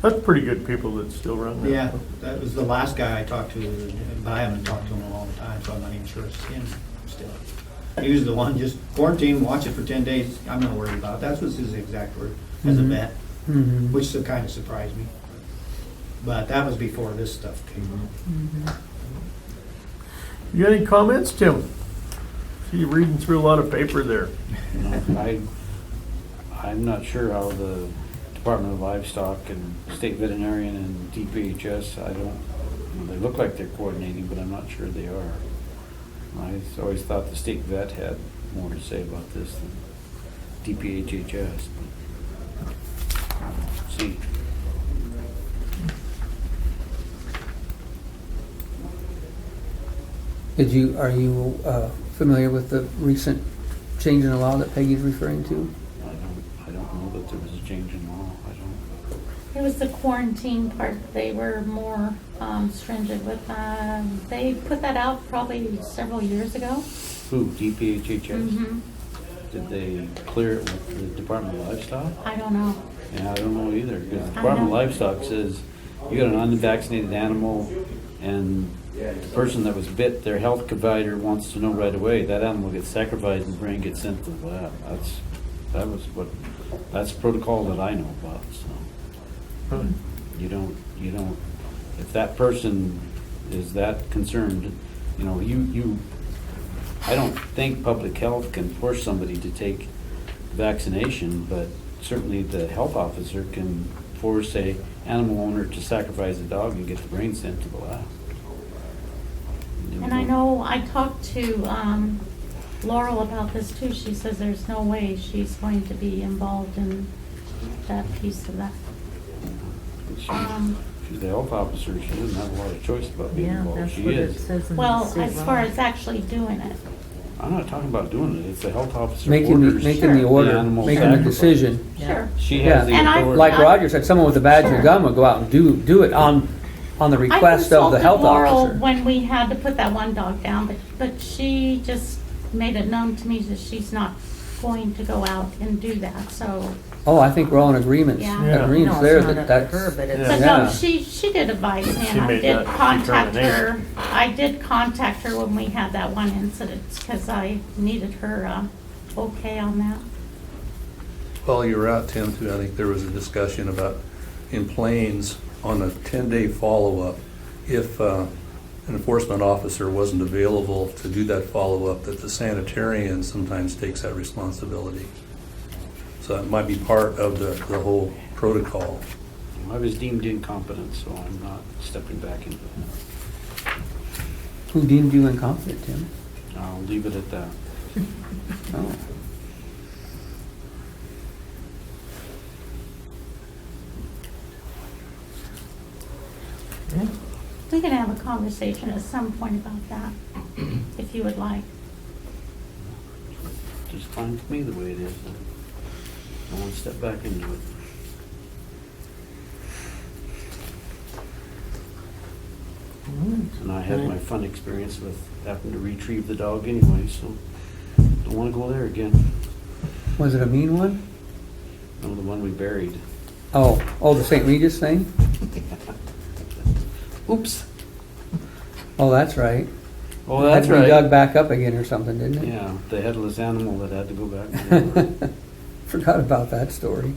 That's pretty good people that still run that. Yeah, that was the last guy I talked to, but I haven't talked to him in a long time, so I'm not even sure it's him still. He was the one, just quarantine, watch it for 10 days, I'm not worried about it. That was his exact word, as a vet, mhm. which kind of surprised me. But that was before this stuff came out. You got any comments, Tim? You're reading through a lot of paper there. You know, I'm not sure how the Department of Livestock and State Veterinarian and DPHS, they look like they're coordinating, but I'm not sure they are. I always thought the state vet had more to say about this than DPHS. But, see. Are you familiar with the recent change in the law that Peggy's referring to? I don't know that there was a change in law. I don't. It was the quarantine part. They were more stringent with that. They put that out probably several years ago. Who, DPHHS? Mm-hmm. Did they clear it with the Department of Livestock? I don't know. Yeah, I don't know either, because the I Department of know. Livestock says you got an unvaccinated animal and the person that was bit, their health provider wants to know right away, that animal gets sacrificed and the brain gets sent to the lab. That's protocol that I know about, so. You don't, if that person is that concerned, I don't think public health can force somebody to take vaccination, but certainly the health officer can force a animal owner to sacrifice a dog and get the brain sent to the lab. And I know I talked to Laurel about this too. She says there's no way she's going to be involved in that piece of that. She's the health officer. She doesn't have a lot of choice about being Yeah, involved. that's She what it is. says in the Well, state as law. far as actually doing it. I'm not talking about doing it. It's the health officer Making orders the order, animal making the sacrifice. decision. Sure. She Yeah. has the And authority. Like Roger said, someone with a badge and a Sure. gun would go out and do it on the request of the health I consulted Laurel officer. when we had to put that one dog down, but she just made it known to me that she's not going to go out and do that, so. Oh, I think we're all in agreement. Yeah. Yeah. Agreements No, there it's not that up that's. to her, but it's. Yeah. But Yeah. no, she did advise me, She and I made did that contact her. determination. I did contact her when we had that one incident, because I needed her okay on that. While you were out, Tim, too, I think there was a discussion about in Plains on a 10-day follow-up, if an enforcement officer wasn't available to do that follow-up, that the sanitarian sometimes takes that responsibility. So that might be part of the whole protocol. I was deemed incompetent, so I'm not stepping back into it. Who deemed you incompetent, Tim? I'll leave it at that. Oh. We can have a conversation at some point about that, if you would like. Just fine with me the way it is. I won't step back into it. And I had my fun experience with having to retrieve the dog anyway, so don't want to go there again. Was it a mean one? No, the one we buried. Oh, the St. Regis thing? Oops. Oh, that's right. Oh, that's Had to be right. dug back up again or something, didn't it? Yeah, the headless animal that had to go back. Forgot about that story.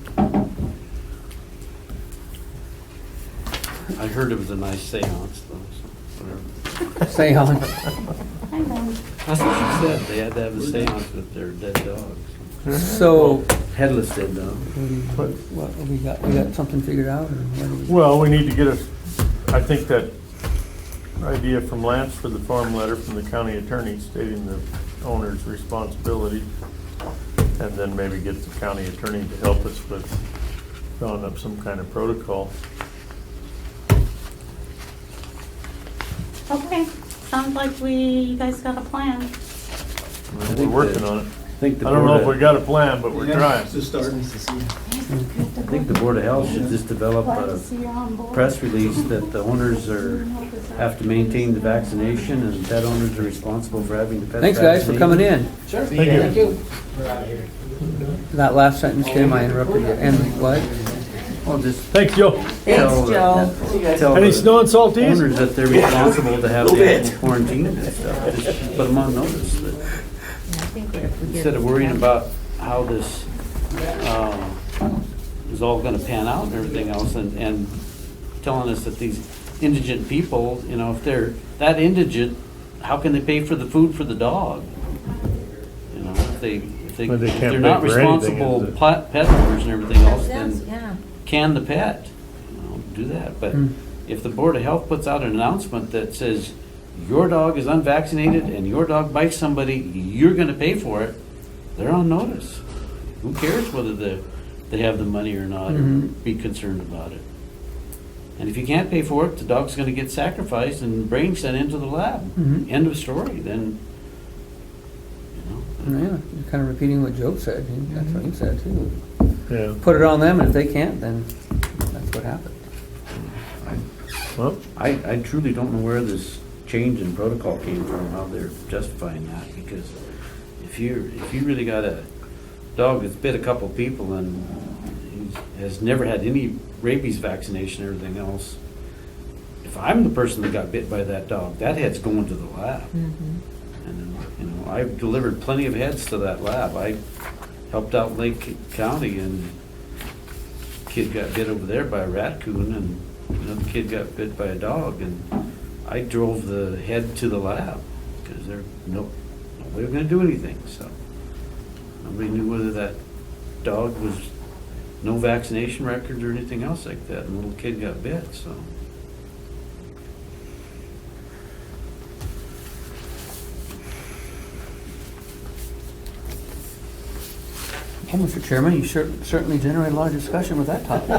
I heard it was a nice seance, though, so whatever. Stay on. I know. That's what she said. They had to have a seance with their dead dogs. So, Headless dead dog. what, we got something figured out, or what do we? Well, we need to get I think that idea from Lance for the farm letter from the county attorney stating the owner's responsibility, and then maybe get the county attorney to help us with drawing up some kind of protocol. Okay, sounds like you guys got a plan. We're working on it. I think the I don't know if we Board got a plan, but we're Yeah, trying. it's a start. I think the Board of Health should just develop Glad to a see you're on board. press release that the owners have to maintain the vaccination and pet owners are responsible for having the pets Thanks, guys, for coming in. Thank you. That last sentence, Tim, I interrupted you. And what? Well, just Thanks, Joe. tell Any the snow and salties? owners that they're responsible to have the animal quarantined and stuff. Just put them on notice. That instead of worrying about how this is all going to pan out and everything else, and telling us that these indigent people, if they're that indigent, how can they pay for the food for the dog? if But they if can't they're not pay for anything, responsible is it? pet owners and everything else, That's- then yeah. can the pet, do that. But Mm. if the Board of Health puts out an announcement that says, your dog is unvaccinated and your dog bites somebody, you're gonna pay for it, they're on notice. Who cares whether they have the money or not, or be concerned about it? And if you can't pay for it, the dog's gonna get sacrificed and brain sent into the lab. Mhm. End of story, then, Yeah, you're kind of repeating what Joe said. That's what he said too. Yeah. Put it on them, and if they can't, then that's what happened. Well, I truly don't know where this change in protocol came from, how they're justifying that, because if you really got a dog that's bit a couple people and has never had any rabies vaccination or everything else, if I'm the person that got bit by that dog, that head's going to the lab. And, I've delivered plenty of heads to that lab. I helped out Lake County, and a kid got bit over there by a raccoon, and another kid got bit by a dog, and I drove the head to the lab because nobody was going to do anything. So nobody knew whether that dog was no vaccination records or anything else like that, and the little kid got bit. So. Well, Mr. Chairman, you certainly generated a lot of discussion with that topic.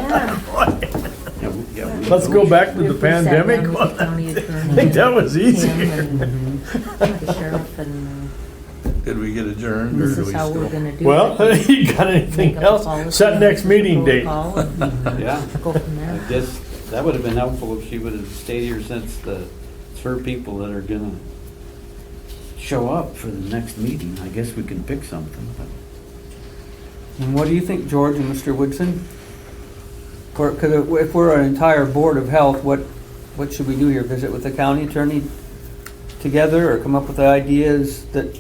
let's go back to the pandemic Sat down one. with the county attorney I think that was and easier. Tim and the sheriff, and Did we get adjourned, or this do is we how we're still? gonna do it. Well, you got anything Make up a else? policy, Set next meeting date. protocol, and Yeah. Go from there. I guess that would have been helpful if she would have stayed here, since it's her people that are gonna show up for the next meeting. I guess we can pick something. But And what do you think, George and Mr. Woodson? Because if we're an entire Board of Health, what should we do here? Visit with the county attorney together, or come up with the ideas that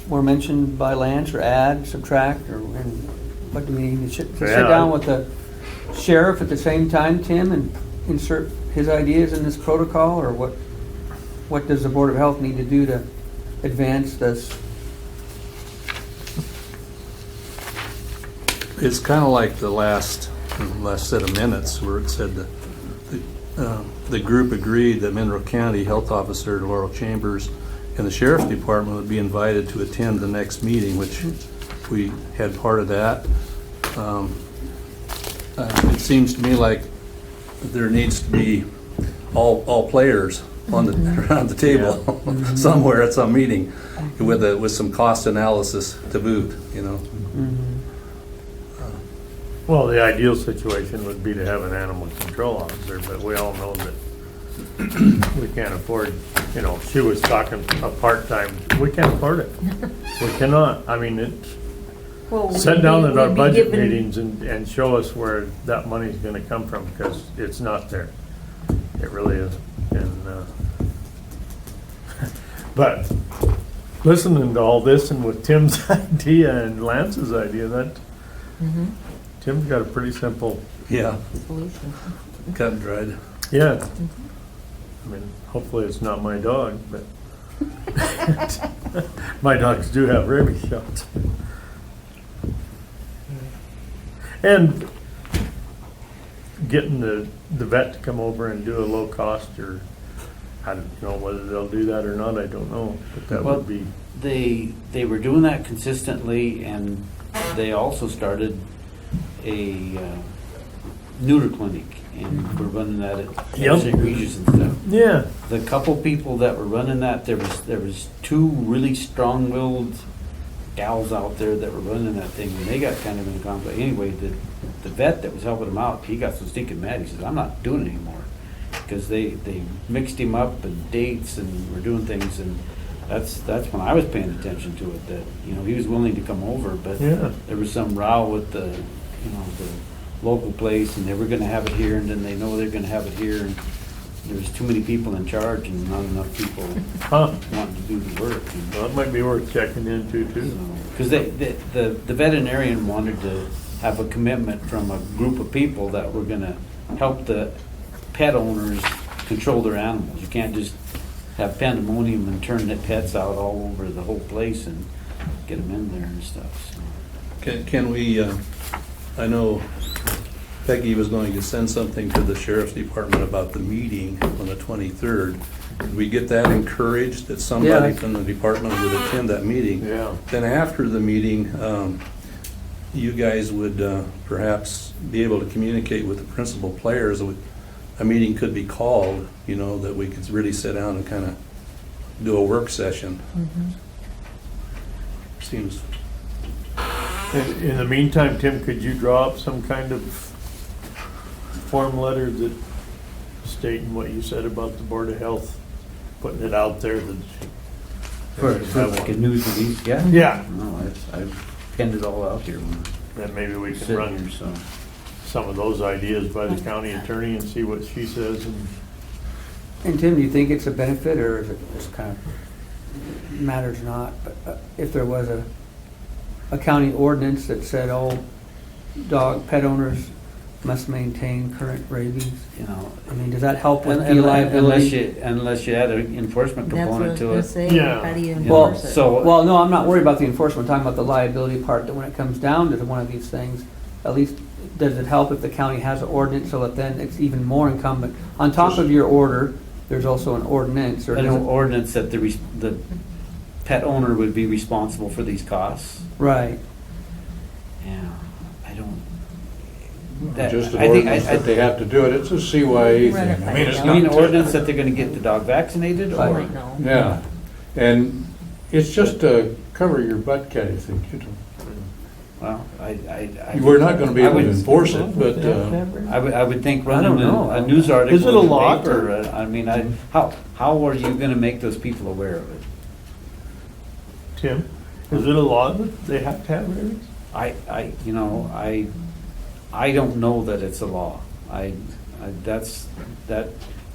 were mentioned by Lance, or add, subtract, or and what do we need to sit down with the sheriff at the same time, Tim, and insert his ideas in this protocol, or what does the Board of Health need to do to advance this? It's kind of like the last set of minutes where it said the group agreed that Monroe County Health Officer Laurel Chambers and the Sheriff's Department would be invited to attend the next meeting, which we had part of that. It seems to me like there needs to be all players on around the table somewhere at some meeting with some cost analysis to boot, Well, the ideal situation would be to have an animal control officer, but we all know that we can't afford, she was talking a part-time, we can't afford it. We cannot. I mean, Well, sit down at our we'd be budget given- meetings and show us where that money's gonna come from, because it's not there. It really isn't. And, but listening to all this, and with Tim's idea and Lance's idea, that Tim's got a pretty simple, Solution. cut and dried. yeah. I mean, hopefully it's not my dog, but my dogs do have rabies shots. And getting the vet to come over and do a low cost, or I don't know whether they'll do that or not, I don't know, but that Well, would be, they were doing that consistently, and they also started a neuter clinic, and we're running that at Yep. St. Regis and stuff. yeah. The couple people that were running that, there was two really strong-willed gals out there that were running that thing, and they got kind of in a conflict. Anyway, the vet that was helping them out, he got so stinking mad. He says, "I'm not doing it anymore," because they mixed him up and dates and were doing things, and that's when I was paying attention to it. That he was willing to come over, but Yeah. there was some row with the local place, and they were going to have it here, and then they know they're going to have it here, and there was too many people in charge and not enough people Huh. wanting to do the work. Well, that might be worth checking into too. Because the veterinarian wanted to have a commitment from a group of people that were going to help the pet owners control their animals. You can't just have pandemonium and turn the pets out all over the whole place. And get them in there and stuff, so. Can we, I know Peggy was going to send something to the sheriff's department about the meeting on the 23rd. Did we get that encouraged, that somebody Yeah. from the department would attend that meeting? Yeah. Then after the meeting, you guys would perhaps be able to communicate with the principal players. A meeting could be called, you know, that we could really sit down and kind of do a work session. Seems, In the meantime, Tim, could you draw up some kind of form letter that stating what you said about the Board of Health, putting it out there that. For like a news release, yeah? Yeah. No, I've penned it all out here when Then maybe we I'm can sitting run here, so. some of those ideas by the county attorney and see what she says. And Tim, do you think it's a benefit, or is it just kind of matters not? But if there was a county ordinance that said, oh, pet owners must maintain current rabies, You know, I mean, does that help with the unless liability? unless you add an enforcement That's what I component was to gonna it. say, Yeah. how do you Well, enforce it? so- Well, no, I'm not worried about the enforcement, I'm talking about the liability part, that when it comes down to one of these things, at least, does it help if the county has an ordinance, so that then it's even more incumbent? On top of your order, there's also an ordinance, or An does it- ordinance that the pet owner would be responsible for these costs. right, Yeah, I don't. that- Just an I think- ordinance I- that they have to do it, it's a CYA Run it thing. by I mean, it's the You mean an not, ordinance that they're gonna get the dog vaccinated, Right. or? Right, no. yeah, and it's just a cover your butt kind of thing, you know. Well, I. We're not gonna be I able to would- enforce it, but, I would think I don't running know. a news article. Is it a in the law? paper, I mean, how are you gonna make those people aware of it? Tim, is it a law that they have to have rabies? I don't know that it's a law. That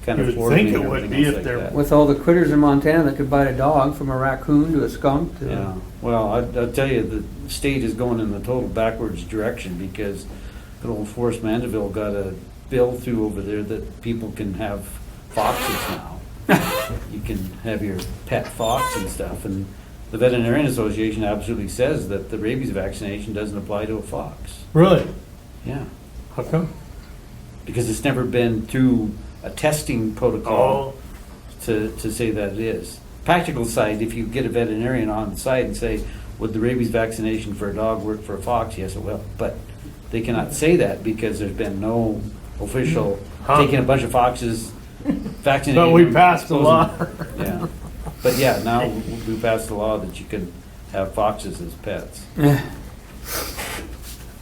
kind You of. would think it would be if they're- with all the critters in Montana that could bite a dog, from a raccoon to a skunk to. Yeah, well, I'll tell you, the state is going in the total backwards direction, because good old Forrest Mandeville got a bill through over there that people can have foxes now. You can have your pet fox and stuff, and the Veterinarian Association absolutely says that the rabies vaccination doesn't apply to a fox. Really? Yeah, How come? because it's never been through a testing protocol to say that it is. Practical side, if you get a veterinarian on site and say, would the rabies vaccination for a dog work for a fox? Yes, it will. But they cannot say that because there's been no official taking a bunch of foxes, vaccinating. But we them, passed a law. Yeah. But yeah, now we passed a law that you can have foxes as pets.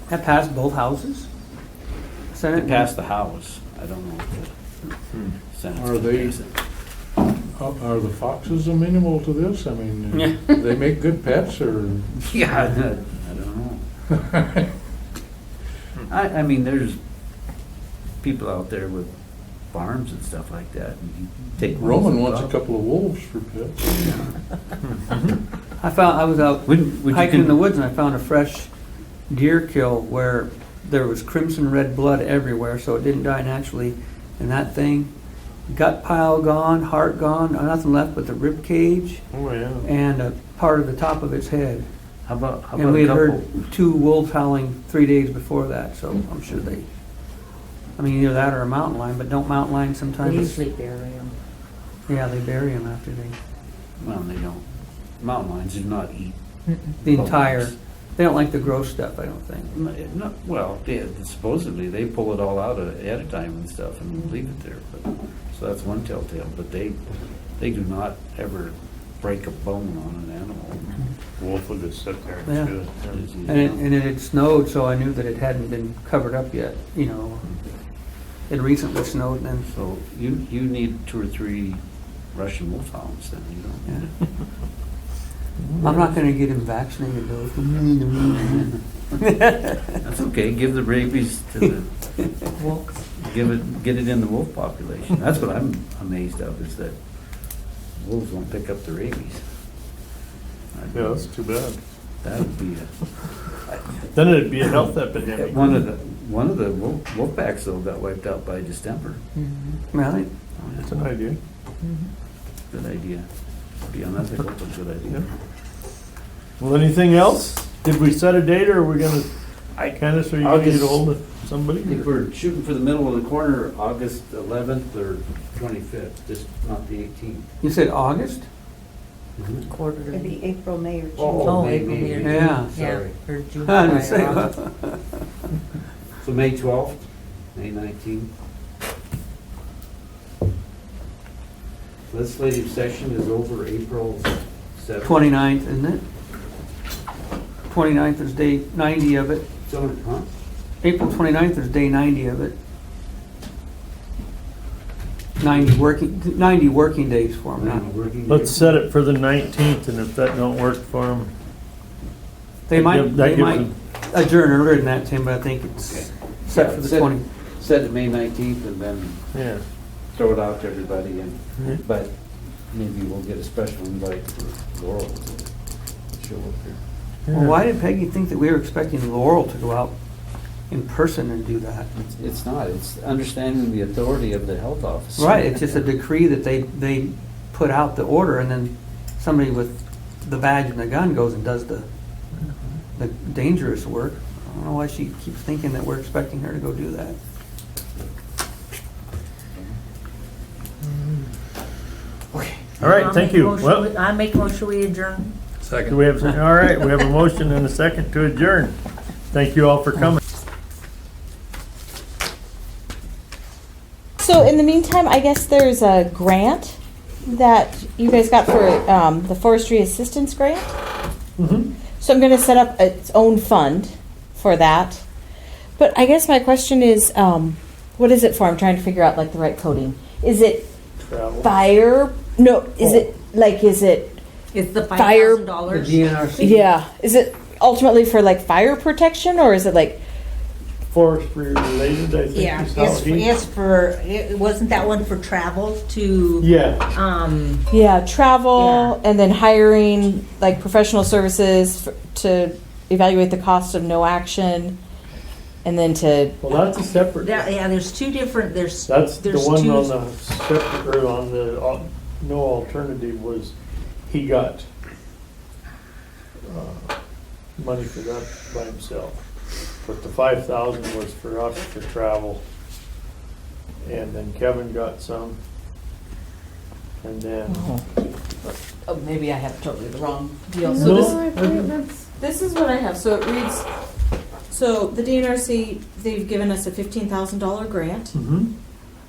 That passed both houses? Senate? It passed the House. I don't know if the Senate's Are they- gonna pass it. are the foxes amenable to this? I mean, they make good pets, or? Yeah, I don't know. I mean, there's people out there with farms and stuff like that. And you take Roman one wants a couple of wolves for pets. I was out Would you hiking in the woods and I found a fresh deer kill where there was crimson red blood everywhere, so it didn't die naturally. And that thing, gut pile gone, heart gone, nothing left but the rib cage Oh, yeah. and a part of the top of its head. How about And we a had couple? heard 2 wolves howling 3 days before that, so I'm sure they, I mean, either that or a mountain lion, but don't mountain lions They sometimes? usually bury them. Yeah, they bury them after they, Well, they don't. Mountain lions do not eat. the entire, bones. they don't like the gross stuff, I don't think. No, well, supposedly they pull it all out ahead of time and stuff and leave it there. But, so that's one telltale. But they do not ever break a bone on an animal. Wolf would just sit there Yeah. and chew it. And it had snowed, so I knew that it hadn't been covered up yet, you know. It recently snowed and then, So you need 2 or 3 Russian wolfhounds then, you know. yeah. I'm not gonna get him vaccinated though. That's okay. Give the rabies to the get it in the wolf population. That's what I'm amazed of, is that wolves won't pick up the rabies. Yeah, that's too bad. That would be Then it'd be a health epidemic. one of the wolfpacks though got wiped out by distemper. Right? That's an idea. Good idea. Be unethical, but good idea. Well, anything else? Did we set a date, or are we gonna, so you can get ahold of somebody? I think we're shooting for the middle of the corner, August 11th or 25th, just not the 18th. You said August? Quarter It'd to, be April, May, or June. oh, May, April, May, May, or June. Yeah. Yeah, Sorry. or June, I didn't July, say August. So May 12th, May 19th. Legislative session is over April 7th. 29th, isn't it? 29th is day 90 of it. So, huh? April 29th is day 90 of it. 90 working days for them now. Working Let's days. set it for the 19th, and if that don't work for them, They might, that they gives might them- adjourn earlier than that, Tim, but I think it's Okay. set for the Set- 20. Set to May 19th and then yeah. throw it out to everybody and, Mhm. but maybe we'll get a special invite for Laurel to show up here. Well, why did Peggy think that we were expecting Laurel to go out in person and do that? It's not, it's understanding the authority of the health officer. Right, it's just a decree that they put out the order, and then somebody with the badge and the gun goes and does the dangerous work. I don't know why she keeps thinking that we're expecting her to go do that. All right, thank you. Well, I make motion we adjourn. do we have, all right, we have a motion and a second to adjourn. Thank you all for coming. So in the meantime, I guess there's a grant that you guys got for the forestry assistance grant. Mhm. So I'm going to set up its own fund for that. But I guess my question is, what is it for? I'm trying to figure out like the right coding. Is it Travel. fire? No, is it like, is it, It's the Fire- The $5,000. DNRC. yeah, is it ultimately for like fire protection, or is it like, Forestry related, I think Yeah, is how he. it's for, it wasn't that one for travel to, Yeah, yeah, travel and then hiring like professional services to evaluate the cost of no action and then to, well, that's a separate, yeah, there's two different, there's that's the one two- on the separate, or on the no alternative was, he got money for that by himself. But the 5,000 was for us for travel. And then Kevin got some. And then, oh, maybe I have totally the wrong deal. No. This is what I have. So it reads, so the DNRC, they've given us a $15,000 grant, mm-hmm,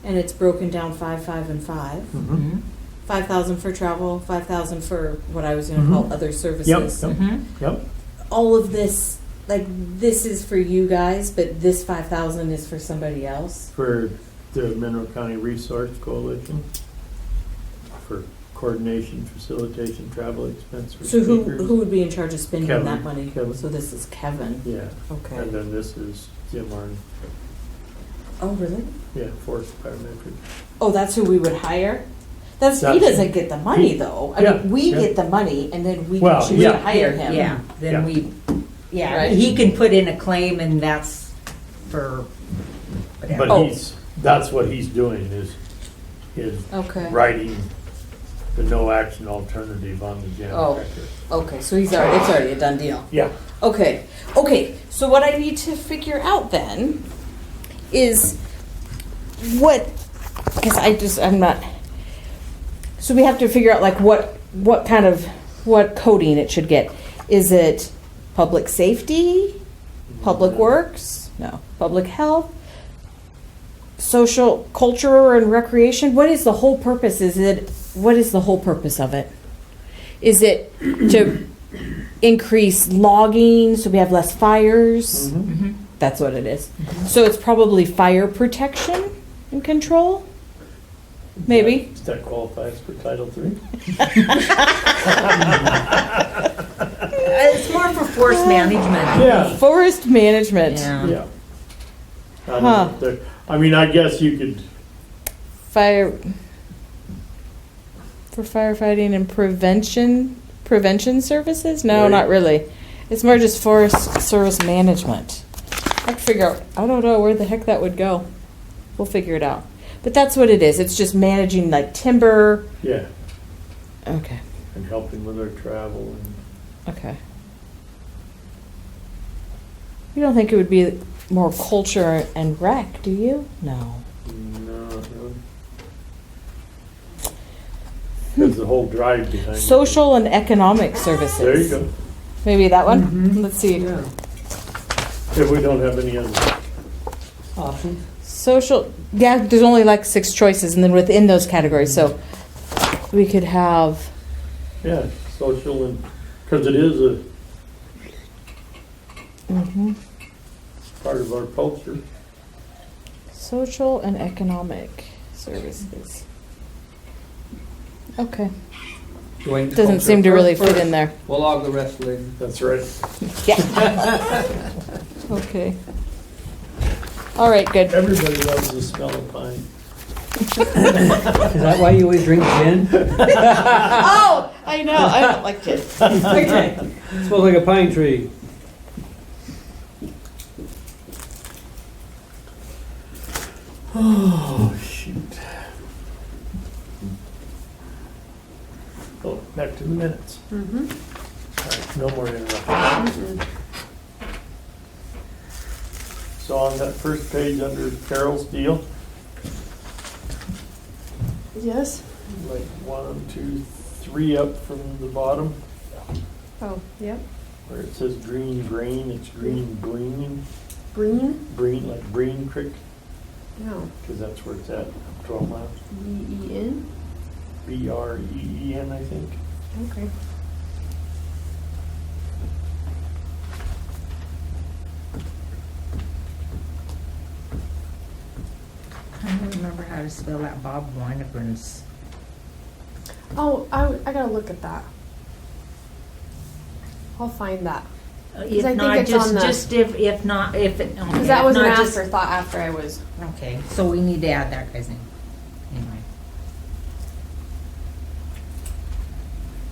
and it's broken down 5, 5, and 5. mm-hmm. 5,000 for travel, 5,000 for what I was going to Mhm. call other services. Yep. Mhm. Yep, All of this, like this is for you guys, but this 5,000 is for somebody else. for the Mineral County Resource Coalition, for coordination, facilitation, travel expense for So speakers. who would be in charge of spending Kevin. that money? Kevin. So this is Kevin. Yeah, Okay. and then this is Jim Arn, Oh, really? yeah, Forest Biometric. Oh, that's who we would hire? He That's- doesn't get the money though. I Yeah, mean, we yeah. get the money and then we Well, can choose yeah. to hire him. Yeah, then Yeah. we, yeah, Right. he can put in a claim and that's for whatever. But Oh. that's what he's doing is Okay. writing the no action alternative on the jam Oh. record. Okay, so it's already a done deal. Yeah, Okay. So what I need to figure out then is because I'm not. So we have to figure out like what coding it should get. Is it public safety, public works? No, public health, social, culture, and recreation. What is the whole purpose? What is the whole purpose of it? Is it to increase logging so we have less fires? mhm. That's what it is. So it's probably fire protection and control? Maybe. Does that qualifies for Title III? It's more for forest management. I Yeah. think. Forest management. Yeah. Yeah. I don't Huh. know if there- I mean, I guess you could, Fire for firefighting and prevention services? No, Right. not really. It's more just forest service management. I have to figure out, I don't know where the heck that would go. We'll figure it out. But that's what it is. It's just managing like timber. yeah, Okay. and helping with our travel and Okay. You don't think it would be more culture and rec, do you? No. No. There's the whole drive behind it. Social and economic services. There you go. Maybe that one? Mhm. Let's see. Yeah. If we don't have any other. Options? Social, yeah, there's only like 6 choices, and then within those categories, so we could have, Yeah, social and, because it is a mhm, part of our culture. social and economic services. Okay, Going to doesn't culture seem to really first. fit in there. We'll log the rest later. That's right. Yeah. Okay. All right, good. Everybody loves the smell of pine. Is that why you always drink gin? Oh, I know, I don't like gin. Okay. Smells like a pine tree. Oh, shoot. Oh, back to the minutes. Mm-hmm. All right, no more interruptions. So on that first page under Carol's deal, Yes. like 1, 2, 3 up from the bottom, Oh, yep. where it says green grain, it's green green, Green? green like Breen Creek, No. because that's where it's at, 12 miles. B-E-N? Breen, I think. Okay. I don't remember how to spell that Bob Weinegren's. Oh, I gotta look at that. I'll find that. If I think not, it's on the- just if not, if it. okay, Because that if was an not, just- afterthought after I was. Okay, so we need to add that guy's name. Anyway.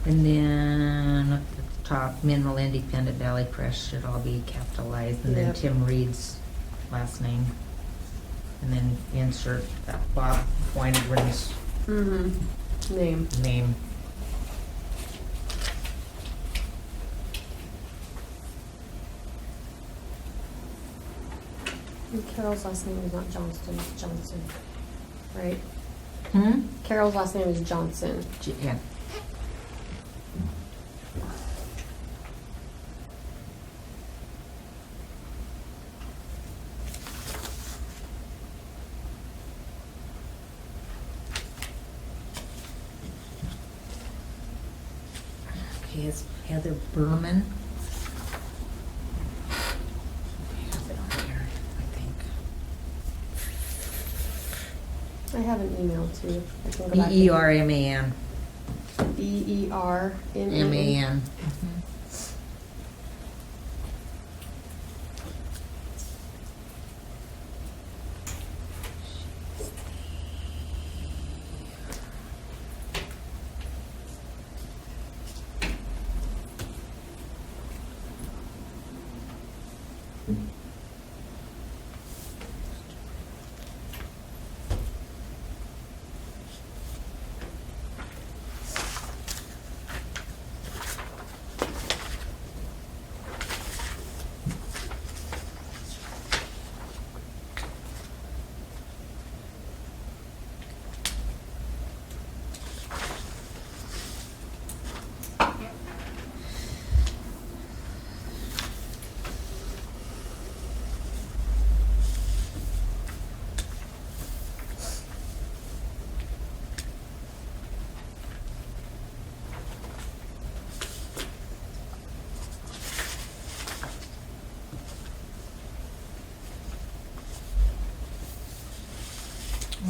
And then at the top, Mineral Independent Valley Press should all be capitalized, and then Yep. Tim Reed's last name. And then insert that Bob Weinegren's Mm-hmm. Name. name. And Carol's last name is not Johnston, it's Johnson. Right? Hmm? Carol's last name is Johnson. Yeah. Okay, it's Heather Berman. Have it on here, I think. I have an email too. I can go back. B-E-R-M-A-N. B-E-R-M-A-N. M-A-N.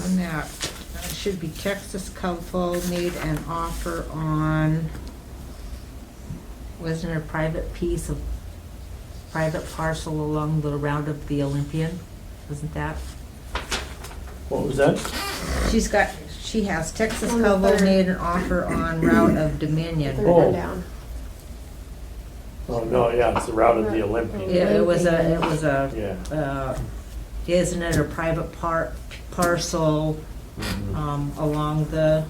On that, should be Texas couple made an offer on, wasn't it a private piece of, private parcel along the route of the Olympian? Wasn't that? What was that? She has Texas On the couple third. made an offer on route of Dominion. Third Oh. one down. Oh, no, yeah, it's the route of the Olympian. Yeah, it was a, Yeah. isn't it a private parcel, along the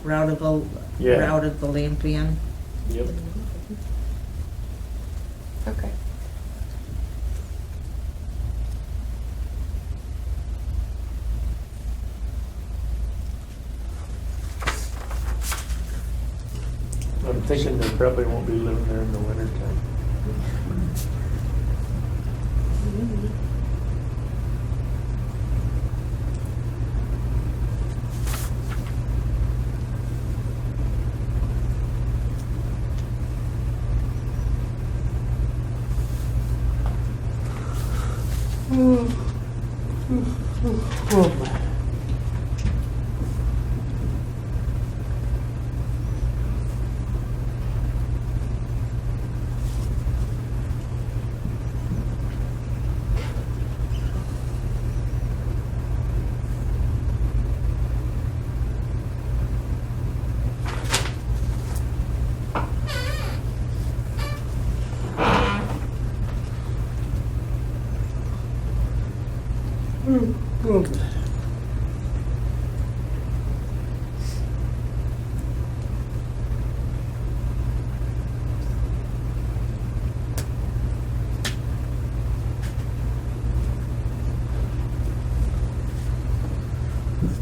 route of Yeah. route of the Olympian? Yep. Okay. I'm thinking they probably won't be living there in the winter time.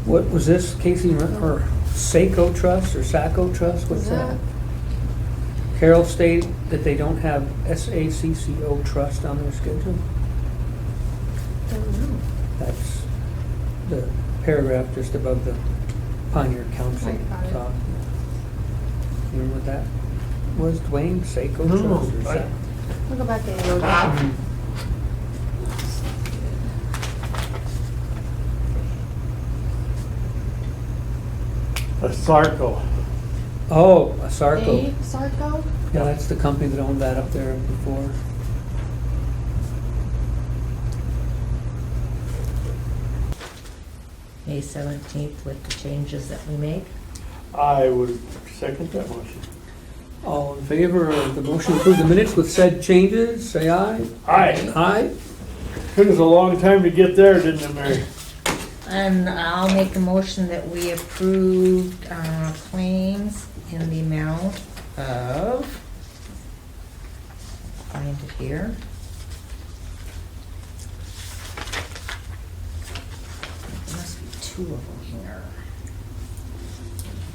What was this, Casey, or Saco Trust or Saco Trust? What's that? Carol stated that they don't have SACCO Trust on their schedule. That's the paragraph just above the Pioneer Council Right, got it. talk. You remember what that was, Dwayne? Saco No, Trust or I- Saco? We'll go back to the A Sarco. Oh, a Sarco. Sarco? Yeah, that's the company that owned that up there before. May 17th with the changes that we make. I would second that motion. All in favor of the motion to approve the minutes with said changes, say aye. Aye. Aye. Took us a long time to get there, didn't it, Mary? And I'll make a motion that we approved claims in the amount of, find it here. There must be two of them here.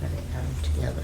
Gotta add them together.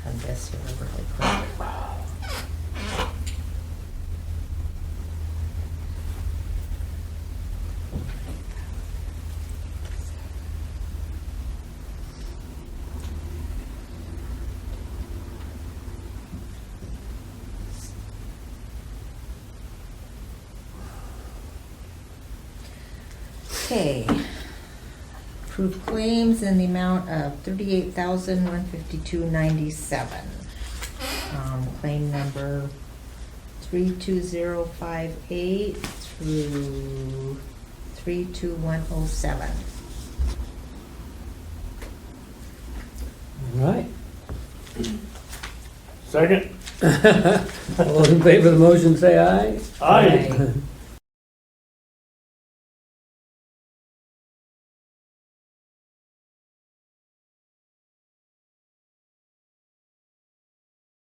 And this here really quick. Okay. Approved claims in the amount of $38,152.97. Claim number 32058 through 32107. All right. Second? All those in favor of the motion, say aye. Aye.